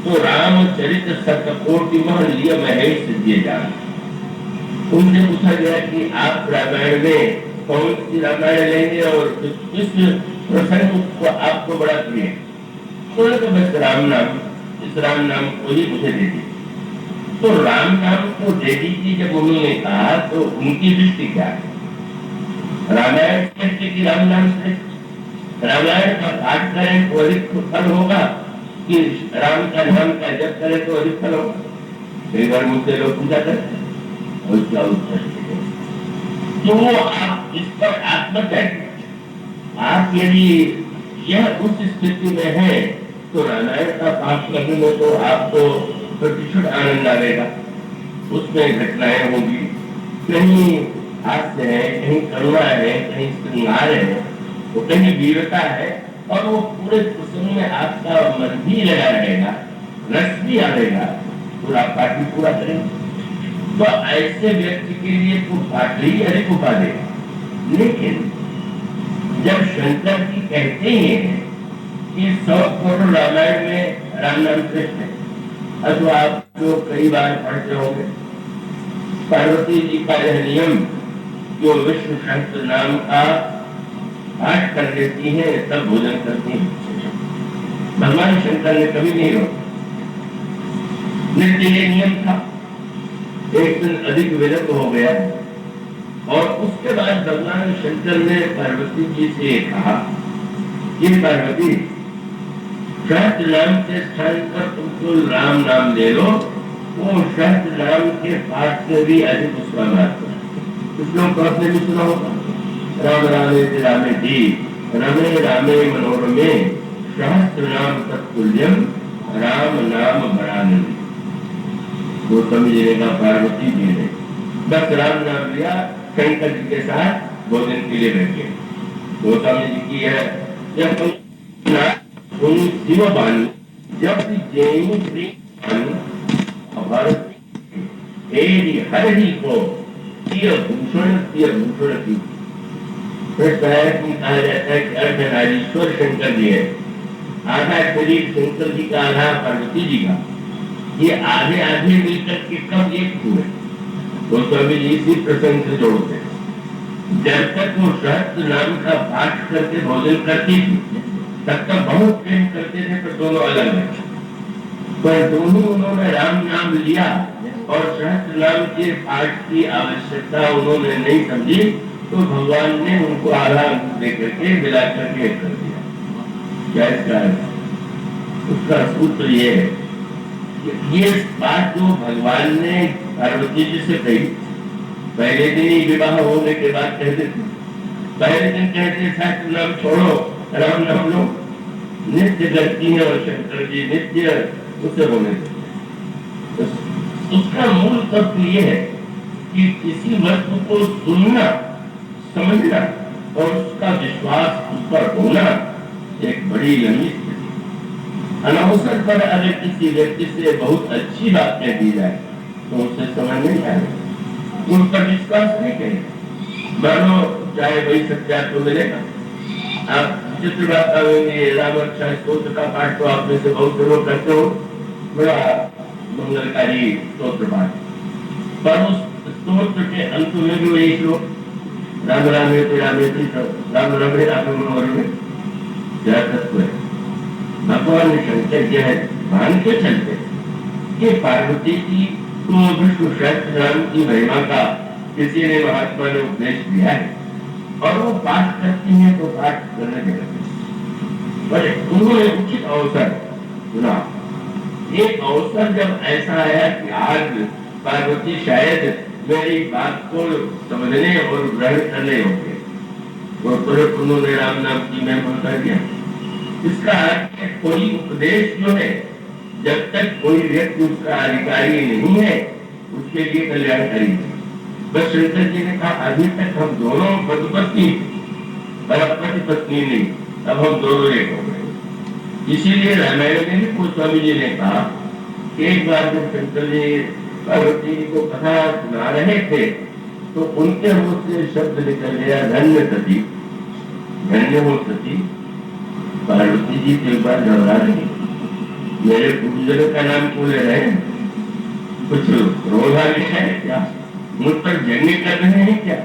तो रामचरित सतकोटि लिया महेश दिए जा। उनसे पूछा गया कि आप रामायण में कौन सी रामायण लेंगे और किस प्रसंग को आपको बड़ा प्रिय, तो बस राम नाम, इस राम नाम को ही मुझे दे दी। तो राम नाम को दे दीजिए जब उन्होंने कहा तो उनकी दृष्टि क्या है, रामायण श्रेष्ठ की राम नाम श्रेष्ठ, रामायण का पाठ करें तो अधिक फल होगा कि राम का नाम का जप करें तो अधिक फल होगा। कई बार मुझसे लोग पूछा करते और क्या उत्तर तो वो आप इस पर आत्मचर्या, आप यदि यह उस स्थिति में है तो रामायण का पाठ करने में तो आपको प्रतिशत आनंद आएगा। उसमें घटनाएं होगी, कहीं हास्य है, कहीं करुणा है, कहीं श्रृंगार है, तो कहीं वीरता है और वो पूरे प्रसंग में आपका मन भी लगा रहेगा, रस भी आएगा, पूरा पाठ भी पूरा करेगा। तो ऐसे व्यक्ति के लिए तो पाठ ही अधिक उपा देगा। लेकिन जब शंकर जी कहते ही हैं कि 100 करोड़ रामायण में राम नाम श्रेष्ठ है, अब आप जो कई बार पढ़ते होंगे पार्वती जी का यह नियम जो विष्णु सहस्त्र नाम का पाठ कर लेती है तब भोजन करती है। भगवान शंकर ने कभी नहीं रोका, नित्य ये नियम था। एक दिन अधिक विलंब हो गया और उसके बाद भगवान शंकर ने पार्वती जी से कहा कि पार्वती, सहस्त्र नाम के स्थान पर तुमको राम नाम ले लो, वो सहस्त्र नाम के पाठ से भी अधिक उसका महत्व है। कुछ लोग तो आपने भी सुना होगा, राम रामे रामे धी रमे रामे मनोरमे सहस्त्र नाम तत्तुल्यम राम नाम बड़ानंद। गौतम जी ने कहा पार्वती जी ने बस राम नाम लिया, शंकर जी के साथ भोजन के लिए बैठ गए। गौतम जी की है जब शिवबान जब हरि को भूषण की कहा जाता है कि अर्धनारीश्वर शंकर जी है। आधा शरीर शंकर जी का, आधा पार्वती जी का, ये आधे आधे मिलकर के कब एक हुए। तो स्वामी जी इसी प्रसंग से जोड़ते हैं। जब तक वो सहस्त्र नाम का पाठ करके भोजन करती थी तब तक बहुत प्रेम करते थे, पर दोनों अलग है। पर दोनों उन्होंने राम नाम लिया और सहस्त्र नाम के पाठ की आवश्यकता उन्होंने नहीं समझी, तो भगवान ने उनको आधा देकर के मिला करके कर दिया। क्या इसका उसका सूत्र ये है, ये बात जो भगवान ने पार्वती जी से कही, पहले दिन ही विवाह होने के बाद कहते थे, पहले दिन कहते सहस्त्र नाम छोड़ो राम नाम लो, नित्य करती है और शंकर जी नित्य उसे होने देते। उसका मूल तत्व ये है कि किसी वस्तु को सुनना, समझना और उसका विश्वास उस पर होना एक बड़ी लंबी स्थिति। अनावसर पर अगर किसी व्यक्ति से बहुत अच्छी बात कह दी जाए तो उसे समझ नहीं आएगा, उन पर विश्वास नहीं करेगा। मानो चाहे वही सत्या तो मिलेगा। आप चित्र बात करेंगे, राम रक्षा स्तोत्र का पाठ तो आप में से बहुत लोग करते हो, बड़ा मंगलकारी स्तोत्र पाठ, पर उस स्तोत्र के अंत में भी वही श्लोक राम रामे रामे राम रमे राम मनोरमे क्या तत्व है। भगवान शंकर जो है मान के चलते कि पार्वती जी को विष्णु सहस्त्र नाम की महिमा का किसी ने महात्मा ने उपदेश दिया है और वो पाठ करती है तो पाठ करने के लगते, पर उन्होंने उचित अवसर सुना। एक अवसर जब ऐसा आया कि आज पार्वती शायद मेरी बात को समझने और ग्रहण करने होंगे, तो तुरंत उन्होंने राम नाम की महिमा बता दिया। इसका अर्थ है कोई उपदेश जो है जब तक कोई व्यक्ति उसका अधिकारी नहीं है उसके लिए कल्याणकारी है। बस शंकर जी ने कहा अभी तक हम दोनों पति पर पति पत्नी नहीं, अब हम दोनों एक हो गए। इसीलिए रामायण में भी गोस्वामी जी ने कहा एक बार जब शंकर जी पार्वती जी को कथा सुना रहे थे तो उनके मुख से शब्द निकल गया धन्य सती, धन्य हो सती। पार्वती जी के बार घबरा रही, मेरे गुरुजनों का नाम क्यों ले रहे हैं, कुछ रोधा लिखा है क्या, मुझ पर जंग कर रहे हैं क्या।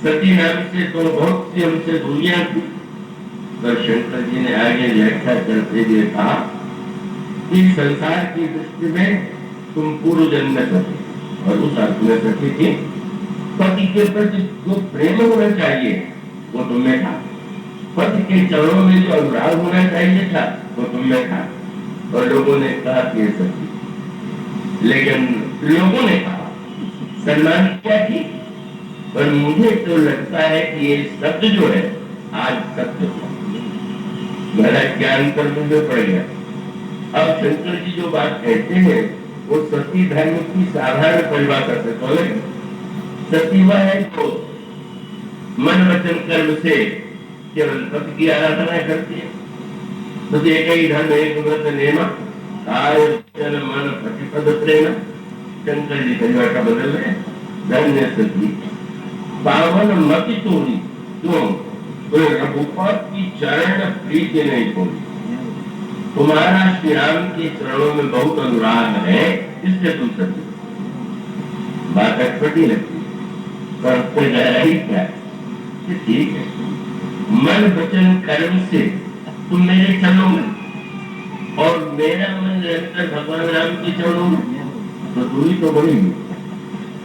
सती नाम से तो बहुत सी हमसे दूरियां थी। पर शंकर जी ने आगे व्याख्या करते हुए कहा कि संसार की दृष्टि में तुम पूर्व जन्म में सती और उस अर्थ में सती थी। पति के प्रति जो प्रेम होना चाहिए वो तुम्हें था, पति के चरणों में जो अनुराग होना चाहिए था वो तुम्हें था। और लोगों ने कहा कि ये सती, लेकिन लोगों ने कहा सम्मान क्या की, पर मुझे तो लगता है कि ये शब्द जो है आज सत्य मेरा ज्ञान कर मुझे पड़ गया। अब शंकर जी जो बात कहते हैं वो सती धर्म की साधारण परिभाषा से बोले, सती वह है तो मन वचन कर्म से केवल पति की आराधना करती है। तो एक ही धर्म एक व्रत नेम काय वचन मन प्रतिपद प्रेम। शंकर जी परिभाषा बदल रहे हैं, धन्य सती पावन मति तोड़ी क्यों, रघुपत की चरण प्रीति नहीं छोड़ी। तुम्हारा श्री राम के चरणों में बहुत अनुराग है इसलिए तुम सती। बात अटपटी लगती पर गहराई क्या है, ठीक है मन वचन कर्म से तुम मेरे चरणों में और मेरा मन निरंतर भगवान राम के चरणों में, तो दूरी तो बढ़ेगी।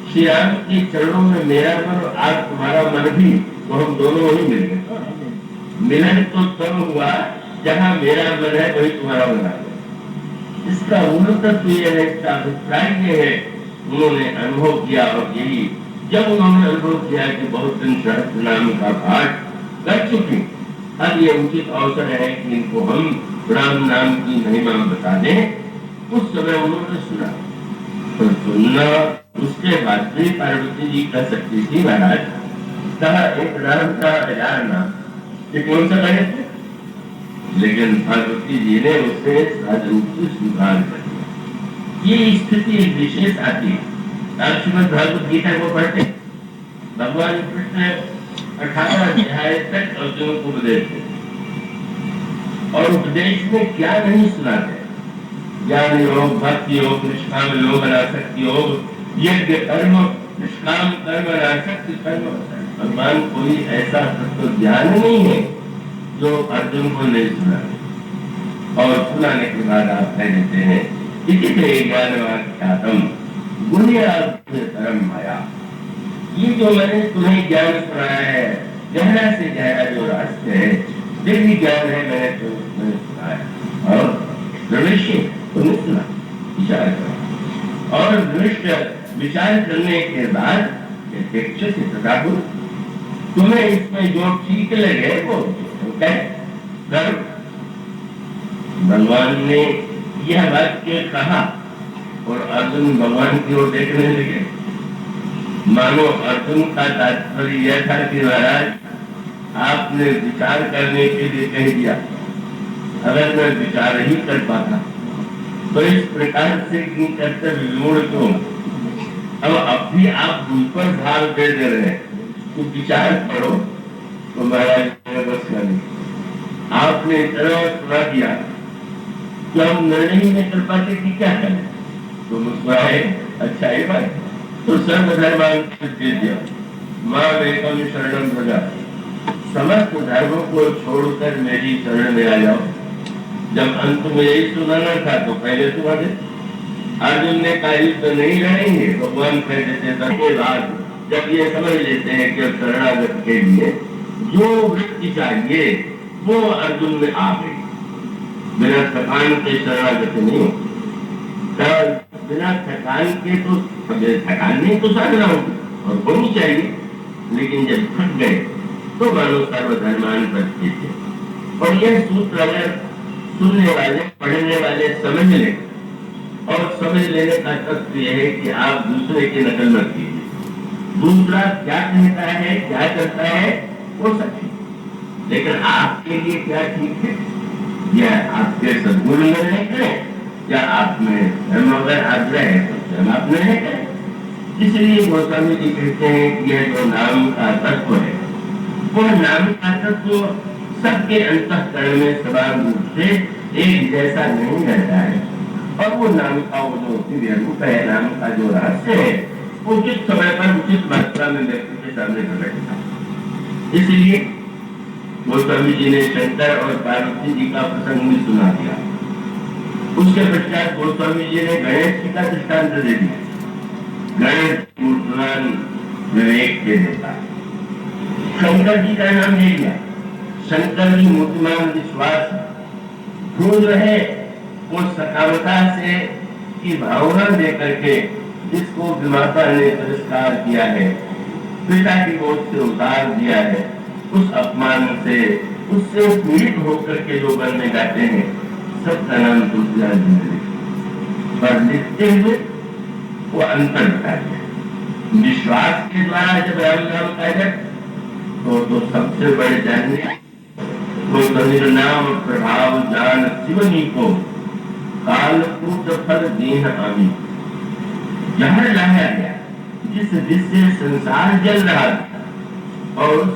श्री राम के चरणों में मेरा मन और आज तुम्हारा मन भी, तो हम दोनों वही मिल गए। मिलन तो तब हुआ जहाँ मेरा मन है वही तुम्हारा मन है। इसका मूल तत्व यह है, इसका अभिप्राय यह है, उन्होंने अनुभव किया। और यही जब उन्होंने अनुभव किया कि बहुत दिन सहस्त्र नाम का पाठ कर चुके, अब ये उचित अवसर है कि इनको हम राम नाम की महिमा बता दें। उस समय उन्होंने सुना, तो सुनना उसके बाद भी पार्वती जी कह सकती थी महाराज, कहा एक राम का 1000 नाम, ये कौन सा कहे थे? लेकिन पार्वती जी ने उसे सहज रूप से स्वीकार कर दिया। ये स्थिति एक विशेष आती है। आप श्रीमद् भागवत गीता को पढ़ते, भगवान कृष्ण 18 अध्याय तक अर्जुन को उपदेश देते, और उपदेश में क्या नहीं सुनाते? ज्ञान योग, भक्ति योग, निष्काम योग, अनासक्ति योग, यज्ञ कर्म, निष्काम कर्म, अनासक्ति कर्म। भगवान कोई ऐसा तत्व ज्ञान नहीं है जो अर्जुन को नहीं सुना। और सुनाने के बाद आप कह देते हैं इसी ज्ञानवाख्यातम गुण्याधरम माया। ये जो मैंने तुम्हें ज्ञान सुनाया है, गहरा से गहरा जो रहस्य है, दिव्य ज्ञान है, मैंने तुम्हें सुनाया। और भविष्य तुमने सुना, विचार करो। और भविष्य विचार करने के बाद तुम्हें इसमें जो ठीक लगे वो करो। भगवान ने यह वाक्य कहा और अर्जुन भगवान की ओर देखने लगे। मानो अर्जुन का तात्पर्य यह था कि महाराज आपने विचार करने के लिए कह दिया, अगर मैं विचार ही कर पाता तो इस प्रकार से कर्तव्य विमूढ़ क्यों? अब भी आप मुझ पर भार दे रहे हैं तो विचार करो। तो महाराज बस नहीं, आपने इतना सुना दिया कि हम निर्णय ही नहीं कर पाते कि क्या करें। तो मुस्कुराए, अच्छा ये बात तो सर्वधर्मान दे दिया, माँ एकम शरणम प्रजा, समस्त धर्मों को छोड़कर मेरी शरण में आ जाओ। जब अंत में यही सुनाना था तो पहले सुना दे। अर्जुन ने कहा युद्ध नहीं लड़ेंगे, भगवान कह देते के बाद जब ये समझ लेते हैं कि शरणागत के लिए जो वृत्ति चाहिए वो अर्जुन में आ गई। बिना थकान के शरणागत नहीं हो, बिना थकान के तो थकान नहीं तो साधना होगी और होनी चाहिए, लेकिन जब थक गए तो मानो सर्वधर्मान करते थे। और यह सूत्र अगर सुनने वाले पढ़ने वाले समझ लें, और समझ लेने का तत्व यह है कि आप दूसरे की नकल मत कीजिए। दूसरा क्या कहता है, क्या करता है वो सच है, लेकिन आपके लिए क्या ठीक है, यह आपके सद्गुण में नहीं करें या आप में अगर आग्रह है तो आप नहीं करें। इसलिए गोस्वामी जी कहते हैं कि यह जो नाम का तत्व है वो नाम का तत्व सबके अंतःकरण में समान रूप से एक जैसा नहीं रहता है। और वो नाम का वो जो दिव्य रूप है, नाम का जो रहस्य है, उचित समय पर उचित मात्रा में व्यक्ति के सामने प्रकट था। इसलिए गोस्वामी जी ने शंकर और पार्वती जी का प्रसंग भी सुना दिया। उसके पश्चात गोस्वामी जी ने गणेश जी का दृष्टांत दे दिया। गणेश मूर्तिमान विवेक के देता, शंकर जी का नाम ले लिया। शंकर जी मूर्तिमान विश्वास ढूंढ रहे वो सकामता से की भावना देकर के जिसको विमाता ने तिरस्कार किया है, पिता की गोद से उतार दिया है, उस अपमान से उससे पीड़ित होकर के जो वन में जाते हैं सबका नाम तुलसीदास जी ने पर लिखते हुए वो अंतर बता दिया। विश्वास के द्वारा जब राम नाम का जब तो सबसे बड़े जानने वो कबीर नाम प्रभाव जान शिवनी को कालकूट फल दीन आमी। जहर लाया गया जिससे संसार जल रहा था और उस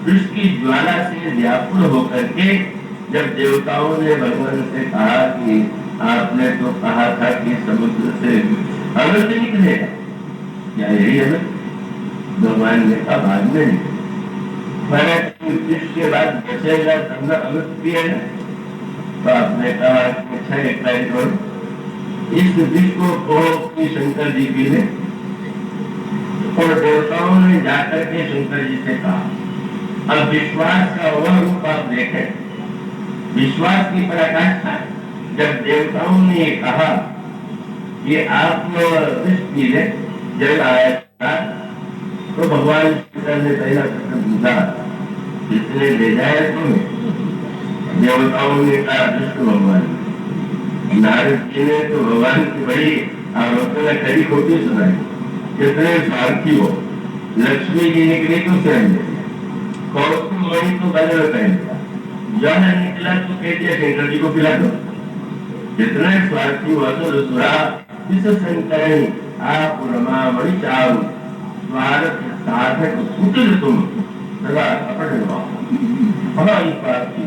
विष की ज्वाला से व्याकुल होकर के जब देवताओं ने भगवान से कहा कि आपने तो कहा था कि समुद्र से अमृत निकलेगा, क्या यही अमृत? भगवान ने कहा बाद में निकले, के बाद बचेगा तब न अमृत पिएगा। तो आपने कहा अच्छा एक कार्य करो, इस विश्व को शंकर जी पी ले। और देवताओं ने जाकर के शंकर जी से कहा, अब विश्वास का वह रूप आप देखें, विश्वास की पराकाष्ठा। जब देवताओं ने ये कहा कि आप विष पी ले, जल आया था, तो भगवान शंकर ने पहला प्रश्न पूछा, किसने भेजा है तुम्हें? देवताओं ने कहा, विष्णु भगवान। नारद जी ने तो भगवान की बड़ी आलोचना करी, खोटी सुनाई, कितने स्वार्थी हो। लक्ष्मी जी निकली तो स्वयं कौतुक मणि तो गले में पहन दिया, जल निकला तो कह दिया शंकर जी को पिला दो। जितने स्वार्थी हुआ तो रसुरा इस शंकर आप रमामणि चाऊ, स्वार्थ साधक कुटिल तुम सदा कपट बड़ा स्वार्थी,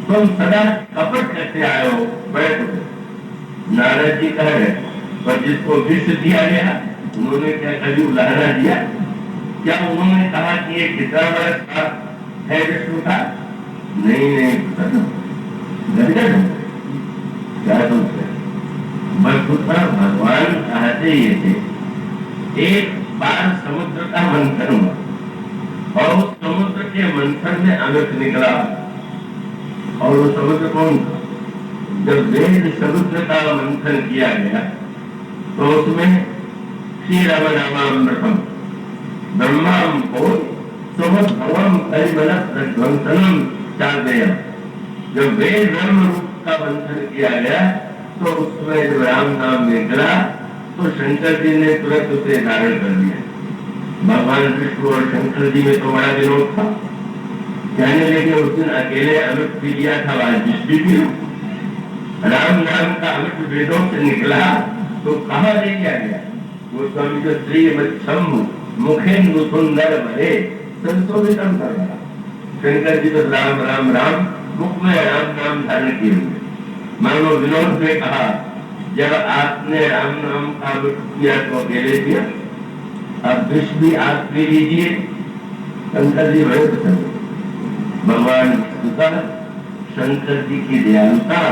तुम सदा कपट करते आए हो, बड़े कुटिल। नारद जी कह रहे, पर जिसको विष दिया गया उन्होंने क्या कभी उदाहरण दिया? क्या उन्होंने कहा कि ये कितना बड़ा श्राप है विष्णु का? नहीं क्या सोचते? वस्तुतः भगवान चाहते ये थे, एक बार समुद्र का मंथन हुआ और उस समुद्र के मंथन में अमृत निकला। और वो समुद्र कौन था? जब वेद समुद्र का मंथन किया गया तो उसमें श्रीरामनामामृतम ब्रह्माम को सुमद्भवम परिमल प्रध्वंसनम चार्दया। जब वेद ब्रह्म रूप का मंथन किया गया तो उसमें जब राम नाम निकला तो शंकर जी ने तुरंत उसे धारण कर लिया। भगवान विष्णु और शंकर जी में तो बड़ा विरोध था, कहने लगे उस दिन अकेले अमृत पी लिया था, आज विष भी पी लो। राम नाम का अमृत वेदों से निकला तो कहाँ ले गया? वो स्वामी जो श्री मुखेन्दु सुंदर भले संशोभितम कर रहा। शंकर जी तो राम राम राम मुख में राम नाम धारण किए हुए। मानो विनोद ने कहा, जब आपने राम नाम का अमृत किया तो अकेले किया, अब विष भी आप पी लीजिए। शंकर जी बड़े पसंद। भगवान शंकर जी की दयालुता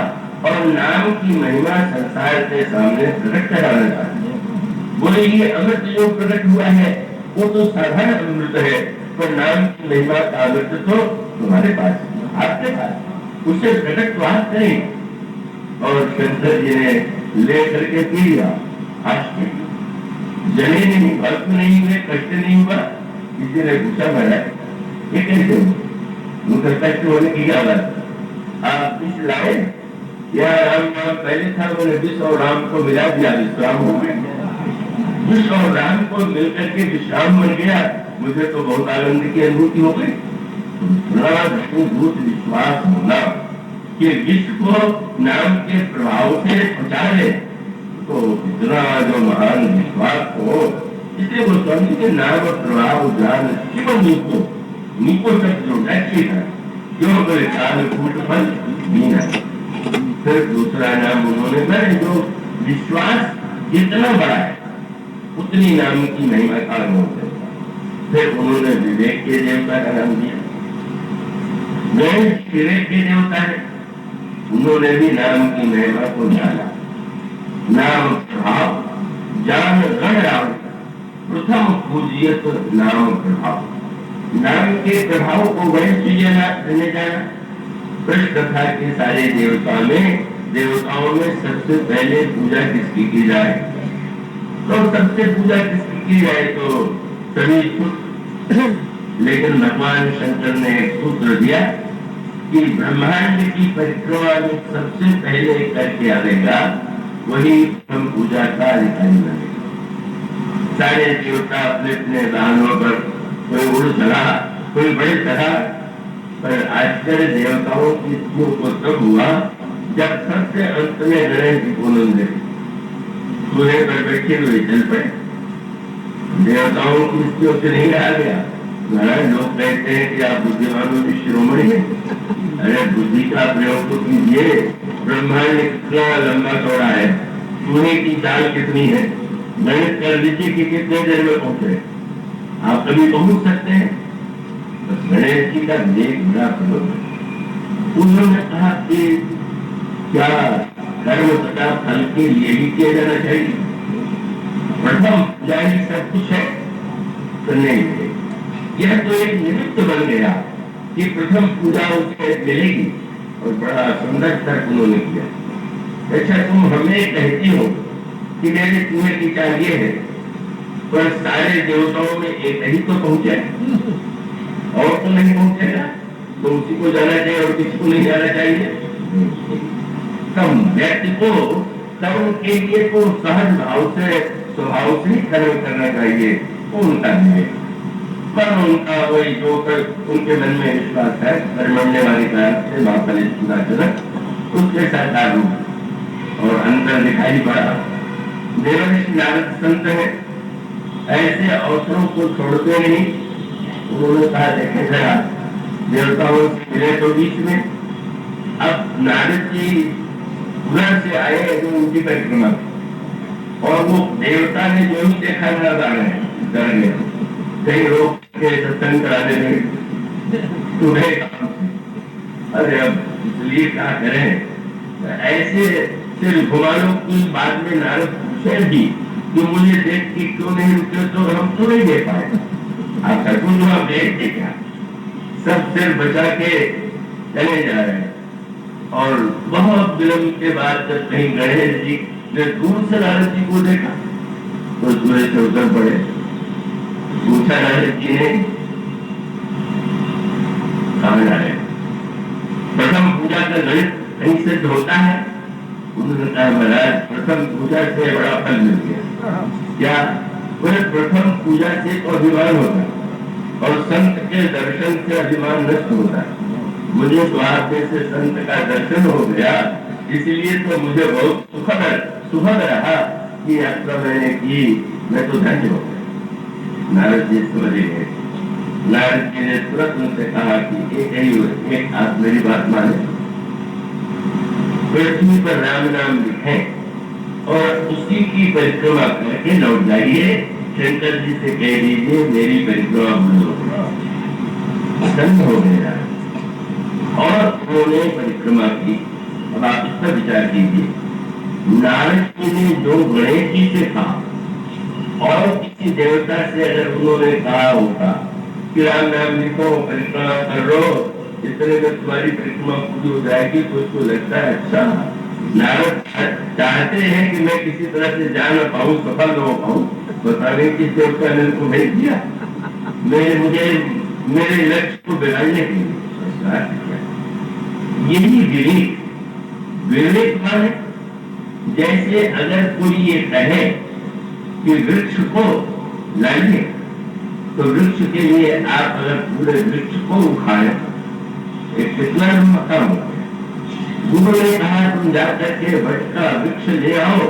और नाम की महिमा संसार के सामने प्रकट कराना चाहते हैं। बोले ये अमृत जो प्रकट हुआ है वो तो साधारण अमृत है, पर नाम की महिमा का अमृत तो तुम्हारे पास, आपके पास, उसे प्रकट तो आप करें। और शंकर जी ने ले करके पी लिया। आश्चर्य, जले नहीं, भक्त नहीं हुए, कष्ट नहीं हुआ। किसी ने पूछा, महाराज ये कैसे? उनका कष्ट होने की क्या बात? आप विष लाए या राम नाम पहले था, उन्होंने विष और राम को मिला दिया, विश्राम हो गया। विष और राम को मिलकर के विश्राम बन गया। मुझे तो बहुत आनंद की अनुभूति हो गई। भूत विश्वास होना कि विष को नाम के प्रभाव से बचाए तो इतना जो महान विश्वास हो। इसलिए वो स्वामी के नाम और प्रभाव ज्ञान शिव नीको शब्द जो ठीक है, क्यों बोले काल कूट फल मीना। फिर दूसरा नाम उन्होंने, मैंने जो विश्वास जितना बड़ा है उतनी नाम की महिमा का अनुभव है। फिर उन्होंने विवेक के देवता का नाम दिया। विवेक के देवता है, उन्होंने भी नाम की महिमा को जाना। नाम प्रभाव जान गण राम प्रथम पूजियत नाम प्रभाव। नाम के प्रभाव को गणेश जी ने जाना। कृष्ण कथा के सारे देवताओं में सबसे पहले पूजा किसकी की जाए? तो सबसे पूजा किसकी की जाए? तो सभी लेकिन भगवान शंकर ने एक सूत्र दिया कि ब्रह्मांड की परिक्रमा में सबसे पहले करके आएगा वही हम पूजा का अधिकारी बनेगा। सारे देवता अपने अपने वाहनों पर, कोई उड़ चला, कोई बड़े चला, पर आश्चर्य देवताओं की को तब हुआ जब सबसे अंत में गणेश जी को उन्होंने सूर्य पर बैठे हुए चल पड़े। देवताओं की स्थितियों से नहीं रहा गया। महाराज लोग कहते हैं कि आप बुद्धिमानों की शिरोमणि है। अरे बुद्धि का प्रयोग तो कीजिए। ब्रह्मांड कितना लंबा चौड़ा है, सूर्य की चाल कितनी है, गणित कर लीजिए कि कितने देर में पहुंचे। आप कभी पहुंच सकते हैं? बस गणेश जी का एक बड़ा प्रयोग। उन्होंने कहा कि क्या कर्म तथा फल के लिए ही किया जाना चाहिए। प्रथम पूजा ही सब कुछ है तो नहीं है। यह तो एक निमित्त बन गया कि प्रथम पूजा उसे मिलेगी, और बड़ा सुंदर तर्क उन्होंने किया। अच्छा, तुम हमें कहती हो कि मेरे तुम्हें की चाहिए है, पर सारे देवताओं में एक ही तो पहुंचे और तो नहीं पहुंचेगा, तो उसी को जाना चाहिए और किसी को नहीं जाना चाहिए। कम व्यक्ति को कर्म के लिए तो सहज भाव से स्वभाव से ही कर्म करना चाहिए, वो उनका है। पर उनका वही जो उनके मन में विश्वास है कर्मण्य वाली से महाफल उसके साकार रूप और अंतर दिखाई पड़ा। देवर्षि नारद संत है, ऐसे अवसरों को छोड़ते नहीं। उन्होंने कहा देखे जरा देवताओं से मिले तो बीच में, अब नारद जी उधर से आए जो उनकी परिक्रमा, और वो देवता ने जो ही देखा ना डर गए, कई लोग के सत्संग कराने में तुम्हें काम, अरे अब इसलिए क्या करें। ऐसे सिर घुमा लो कि बाद में नारद पूछे भी कि मुझे देख के क्यों नहीं रुके, तो हम तो नहीं दे पाए। आप कुछ वहां देखते क्या, सब सिर बचा के चले जा रहे हैं। और बहुत विलंब के बाद जब कहीं गणेश जी ने दूर से नारद जी को देखा तो सूर्य से उतर पड़े। पूछा नारद जी ने कहाँ जा रहे, प्रथम पूजा का गणित कहीं सिद्ध होता है? उन्होंने कहा महाराज प्रथम पूजा से बड़ा फल मिल गया। क्या? प्रथम पूजा से तो अभिमान होता है और संत के दर्शन से अभिमान नष्ट होता है। मुझे स्वास्थ्य से संत का दर्शन हो गया, इसलिए तो मुझे बहुत सुखद रहा कि यात्रा मैंने की, मैं तो धन्य हो गया। नारद जी समझ गए। नारद जी ने तुरंत उनसे कहा कि एक आप मेरी बात माने, पृथ्वी पर राम नाम लिखें और उसी की परिक्रमा करके लौट जाइए। शंकर जी से कह दीजिए मेरी परिक्रमा भूलो, संत हो गया। और उन्होंने परिक्रमा की। अब आप इस पर विचार कीजिए, नारद जी ने जो गणेश जी से कहा और किसी देवता से अगर उन्होंने कहा होता कि राम नाम लिखो परिक्रमा करो, इतने में तुम्हारी परिक्रमा पूरी हो जाएगी, तो उसको लगता है अच्छा नारद चाहते हैं कि मैं किसी तरह से जा न पाऊं, सफल न हो पाऊं, बताने किस देवता ने उनको भेज दिया मेरे लक्ष्य को बिगाड़ने के लिए। यही विवेक माने, जैसे अगर कोई ये कहे कि वृक्ष को लाइए, तो वृक्ष के लिए आप अगर पूरे वृक्ष को उखाड़े, एक कितना मकाम हो गया। गुरु ने कहा तुम जाकर के वट का वृक्ष ले आओ,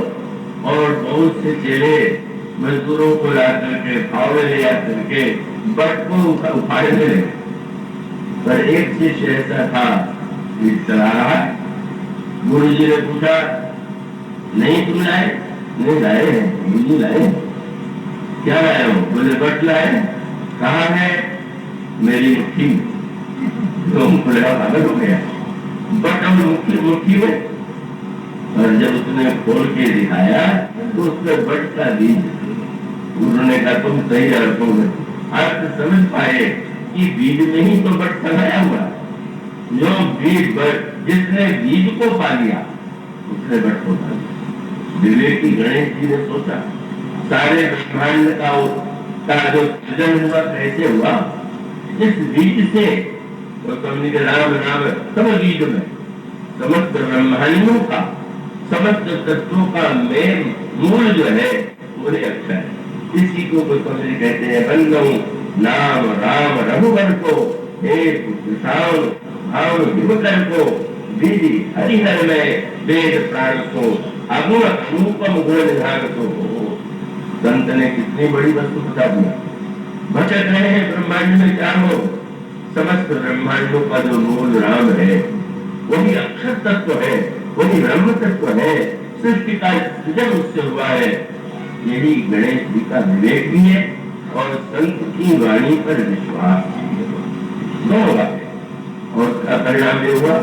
और बहुत से चेले मजदूरों को ला करके फावड़े ले आकर के वट को उखाड़ने लगे। पर एक शिष्य ऐसा था चला रहा। गुरु जी ने पूछा नहीं तुम लाए? नहीं लाए हैं। गुरु जी लाए? क्या लाए हो? बोले बट लाए। कहाँ है? मेरी मुट्ठी में। तो पागल हो गया, बट हम मुट्ठी में। और जब उसने खोल के दिखाया तो उसने बट का बीज। गुरु ने कहा तुम सही अर्थों में अर्थ समझ पाए कि बीज में ही तो बट लगाया हुआ। जो बीज जिसने बीज को पा लिया उसने बट को पा लिया। विवेकी गणेश जी ने सोचा सारे ब्रह्मांड का जो सृजन हुआ कैसे हुआ? इस बीज से तो समझ के राम सब बीज में समस्त ब्रह्मांडों का समस्त तत्वों का मेन मूल जो है मुझे अच्छा है। इसी को समझ कहते हैं बंदो नाम राम रघुवर को हे कृष्ण भाव विभकर को विधि हरिहर में वेद प्राण को अगुण रूपम गुण निधान को। संत ने कितनी बड़ी वस्तु बता दिया। भटक रहे हैं ब्रह्मांड में चारों, समस्त ब्रह्मांडों का जो मूल राम है वही अक्षर तत्व है, वही ब्रह्म तत्व है। सृष्टि का सृजन उससे हुआ है। यही गणेश जी का विवेक भी है और संत की वाणी पर विश्वास दोनों बातें। और उसका परिणाम ये हुआ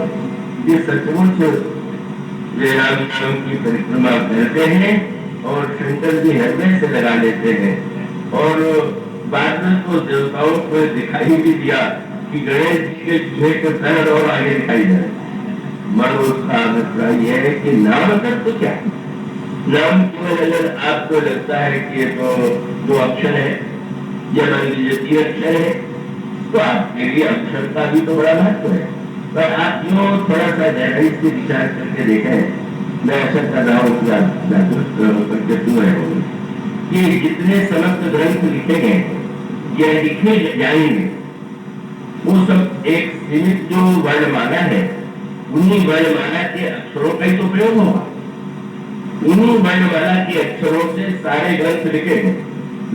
कि सचमुच वे राम नाम की परिक्रमा करते हैं और शंकर जी हृदय से लगा लेते हैं। और बाद में तो देवताओं को दिखाई भी दिया कि गणेश जी के चूहे के पैर और आगे दिखाई जाए। मन उसका अभिप्राय यह है कि नाम तक तो क्या है, नाम केवल अगर आपको लगता है कि ये तो 2 अक्षर है या मान लीजिए 3 अक्षर है, तो आपके लिए अक्षर का भी तो बड़ा महत्व है। पर आप जो थोड़ा सा गहराई से विचार करके देखें, मैं ऐसा कर रहा हूँ कि आप जागरूक करके सुन रहे होंगे कि जितने समस्त ग्रंथ लिखे गए या लिखे जाएंगे वो सब एक सीमित जो वर्णमाला है, उन्हीं वर्णमाला के अक्षरों का ही तो प्रयोग होगा। उन्हीं वर्णमाला के अक्षरों से सारे ग्रंथ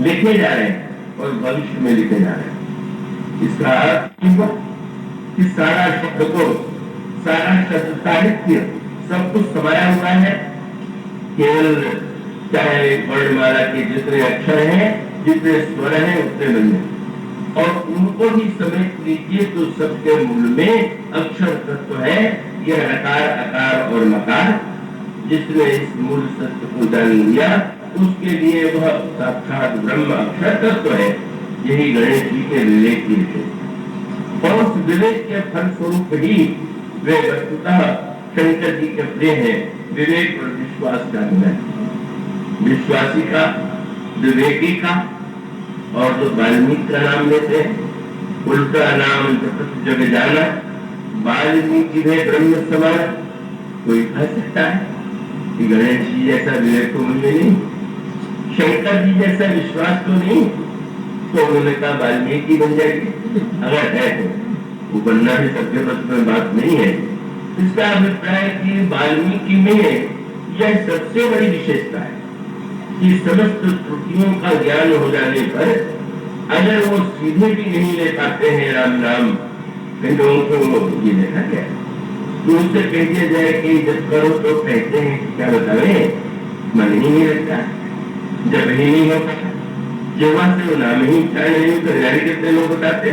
लिखे जा रहे हैं और भविष्य में लिखे जा रहे हैं। इसका अर्थ हुआ कि सारा शब्दकोश, सारा शब्द साहित्य सब कुछ समाया हुआ है। केवल चाहे वर्णमाला के जितने अक्षर हैं, जितने स्वर हैं, उतने बने और उनको ही समेट लीजिए तो सबके मूल में अक्षर तत्व है। यह रकार, अकार और मकार, जिसने इस मूल सत्य को जान लिया उसके लिए वह साक्षात ब्रह्म अक्षर तत्व है। यही गणेश जी के विवेक की है और उस विवेक के फलस्वरूप ही वे वस्तुतः शंकर जी के प्रिय हैं। विवेक और विश्वास का मिलन, विश्वासी का, विवेकी का। और जो वाल्मीकि का नाम लेते हैं, उल्टा नाम जपत जग जाना, वाल्मीकि में ब्रह्म समान। कोई कह सकता है कि गणेश जी जैसा विवेक तो मुझे नहीं, शंकर जी जैसा विश्वास तो नहीं, तो उन्होंने कहा वाल्मीकि बन जाएगी। अगर है तो वो बनना भी सबके बस में बात नहीं है। इसका अभिप्राय कि वाल्मीकि में यह सबसे बड़ी विशेषता है कि समस्त त्रुटियों का ज्ञान हो जाने पर अगर वो सीधे भी नहीं ले पाते हैं राम नाम, तो उनको ये देखा गया तो उनसे कह दिया जाए कि जब करो तो कहते हैं कि क्या बतावे, मन ही नहीं लगता, जब ही नहीं होता, जब वहां से वो नाम ही उच्चारण नहीं होता, जारी कितने लोग बताते।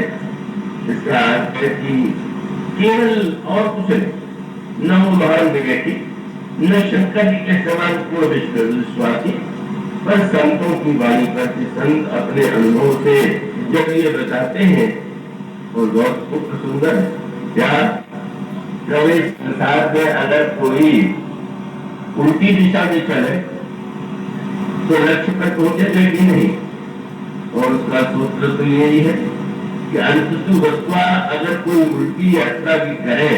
इसका अर्थ है कि केवल और कुछ नहीं, न वो महान विवेकी, न शंकर जी के समान पूर्ण विश्वासी, पर संतों की वाणी पर संत अपने अनुभव से जब ये बताते हैं और बहुत सुंदर है। क्या इस संसार में अगर कोई उल्टी दिशा में चले तो लक्ष्य पर पहुंचेगा कि नहीं, और उसका सूत्र तो यही है कि अंततु वस्तुआ अगर कोई उल्टी यात्रा भी करे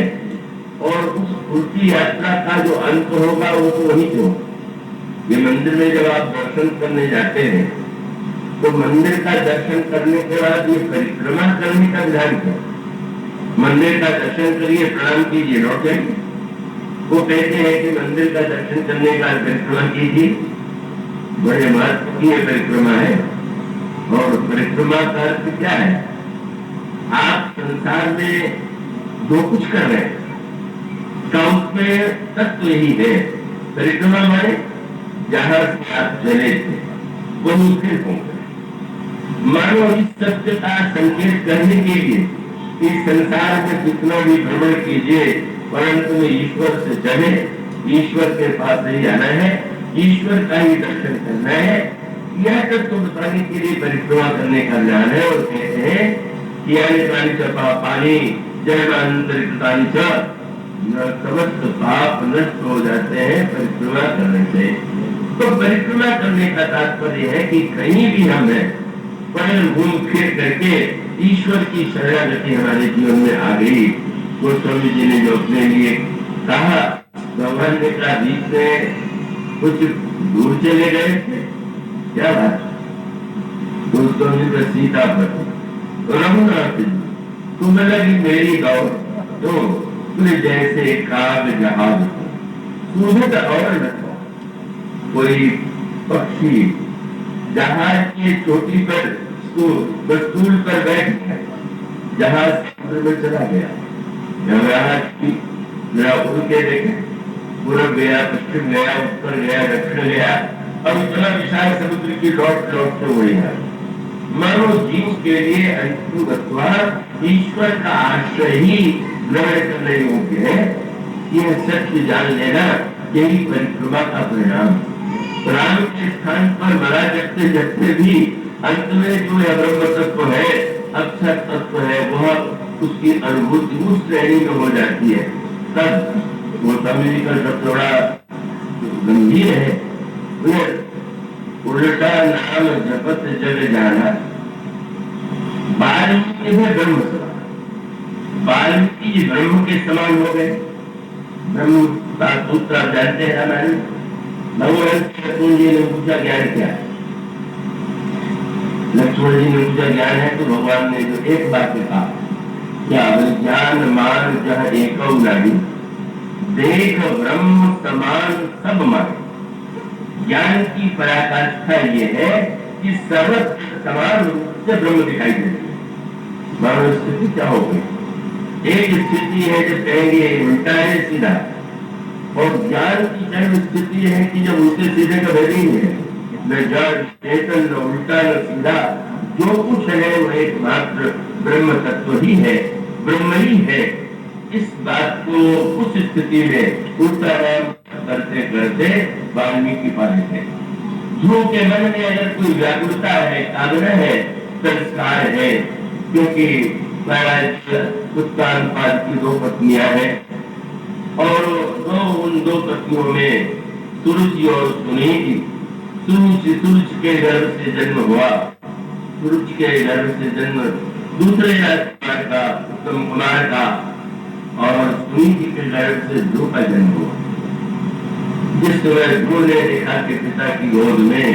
और उस उल्टी यात्रा का जो अंत होगा वो तो वही जो। ये मंदिर में जब आप दर्शन करने जाते हैं तो मंदिर का दर्शन करने के बाद ये परिक्रमा करने का विधान क्या? मंदिर का दर्शन करिए, प्रणाम कीजिए, लौट जाइए। वो कहते हैं कि मंदिर का दर्शन करने का परिक्रमा कीजिए, बड़े महत्व की परिक्रमा है। और परिक्रमा का अर्थ क्या है? आप संसार में जो कुछ कर रहे हैं का उसमें तत्व यही है। परिक्रमा माने जहां से आप चले थे वही फिर पहुंचे। मानो इस सत्य का संकेत करने के लिए इस संसार में कितना भी भ्रमण कीजिए, परंतु में ईश्वर से चले, ईश्वर के पास नहीं आना है, ईश्वर का ही दर्शन करना है। यह तत्व बताने के लिए परिक्रमा करने का ज्ञान है। और कहते हैं कि पानी जय समस्त पाप नष्ट हो जाते हैं परिक्रमा करने से। तो परिक्रमा करने का तात्पर्य है कि कहीं भी हम हैं, पर घूम फिर करके ईश्वर की शरणागति हमारे जीवन में आ गई। गोस्वामी जी ने जो अपने लिए कहा, भगवान ने कहा बीच में कुछ दूर चले गए थे, क्या बात? गोस्वामी का सीता पर रघुनाथ जी तुम्हें लगी मेरी गौ तो तुम्हें जैसे काग जहाज तुम्हें तो और रखो। कोई पक्षी जहाज की चोटी पर स्टूल पर बैठ गया, जहाज समुद्र में चला गया, जहाज उड़ के देखे, पूर्व गया, पश्चिम गया, उत्तर गया, दक्षिण गया, और इतना विशाल समुद्र की लौट लौट के उड़ी है। मानो जीव के लिए ईश्वर का आश्रय ही ग्रहण करने योग्य है। यह सत्य जान लेना यही परिक्रमा का परिणाम। राम के स्थान पर मरा जगते जगते भी अंत में जो यह ब्रह्म तत्व है, अक्षर तत्व है, वह उसकी अनुभूति उस श्रेणी में हो जाती है। तब वो स्वामी जी का शब्द थोड़ा गंभीर है। उल्टा नाम जपत जग जाना, वाल्मीकि है ब्रह्म समान। वाल्मीकि जी ब्रह्म के समान हो गए। ब्रह्म का सूत्र आप जानते हैं हमारे। भगवान लक्ष्मण जी ने पूछा ज्ञान क्या है? लक्ष्मण जी ने पूछा ज्ञान है, तो भगवान ने जो एक बात कहा, क्या ज्ञान मान जह एक नारी, देख ब्रह्म समान सब मान। ज्ञान की पराकाष्ठा ये है कि सर्वत्र समान रूप से ब्रह्म दिखाई देती है। मानव स्थिति क्या हो गई? एक स्थिति है जब कहेंगे उल्टा है सीधा, और ज्ञान की जन्म स्थिति है कि जब उल्टे सीधे का भेद ही नहीं है, न जड़ चेतन न उल्टा न सीधा, जो कुछ है वो एकमात्र ब्रह्म तत्व ही है, ब्रह्म ही है। इस बात को उस स्थिति में उल्टा करते करते वाल्मीकि पाए थे। ध्रुव के मन में अगर कोई व्याकुलता है, कामना है, संस्कार है, क्योंकि महाराज उत्तानपाद की 2 पत्नियां हैं, और उन 2 पत्नियों में सुरुचि और सुनीति। सुरुचि के गर्भ से जन्म हुआ, सुरुचि के गर्भ से जन्म दूसरे राजकुमार का, उत्तम कुमार का, और सुनीति के गर्भ से ध्रुव का जन्म हुआ। जिस समय ध्रुव ने देखा कि पिता की गोद में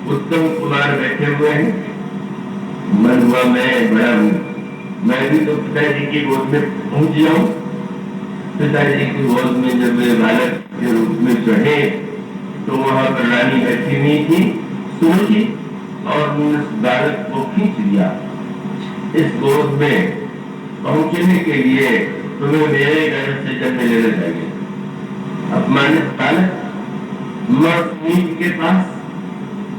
उत्तम कुमार बैठे हुए हैं, मन हुआ मैं बड़ा हूँ, मैं भी तो पिताजी की गोद में पहुंच जाऊं। पिताजी की गोद में जब वे बालक के रूप में चढ़े तो वहां पर रानी बैठी हुई थी सुरुचि, और उस बालक को खींच लिया। इस गोद में पहुंचने के लिए तुम्हें मेरे घर से जन्म लेना चाहिए। अपमानित बालक माँ सुनीति के पास,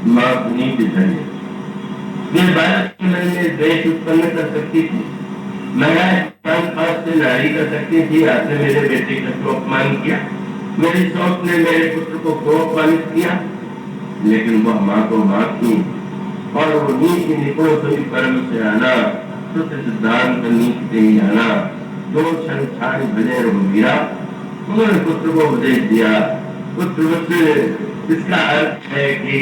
माँ सुनीति चाहिए। वे बालक के मन में द्वेष उत्पन्न कर सकती थी, महाराज पास से नारी कर सकती थी, आपने मेरे बेटे का क्यों अपमान किया, मेरी सौत ने मेरे पुत्र को क्यों अपमानित किया। लेकिन वह माँ को माफ की, और वो नीति निपुण सभी कर्म से आना, शुद्ध सिद्धांत नीति से ही आना, दो क्षण छाड़ी भजे वीरा, उन्होंने पुत्र को उपदेश दिया। पुत्र इसका अर्थ है कि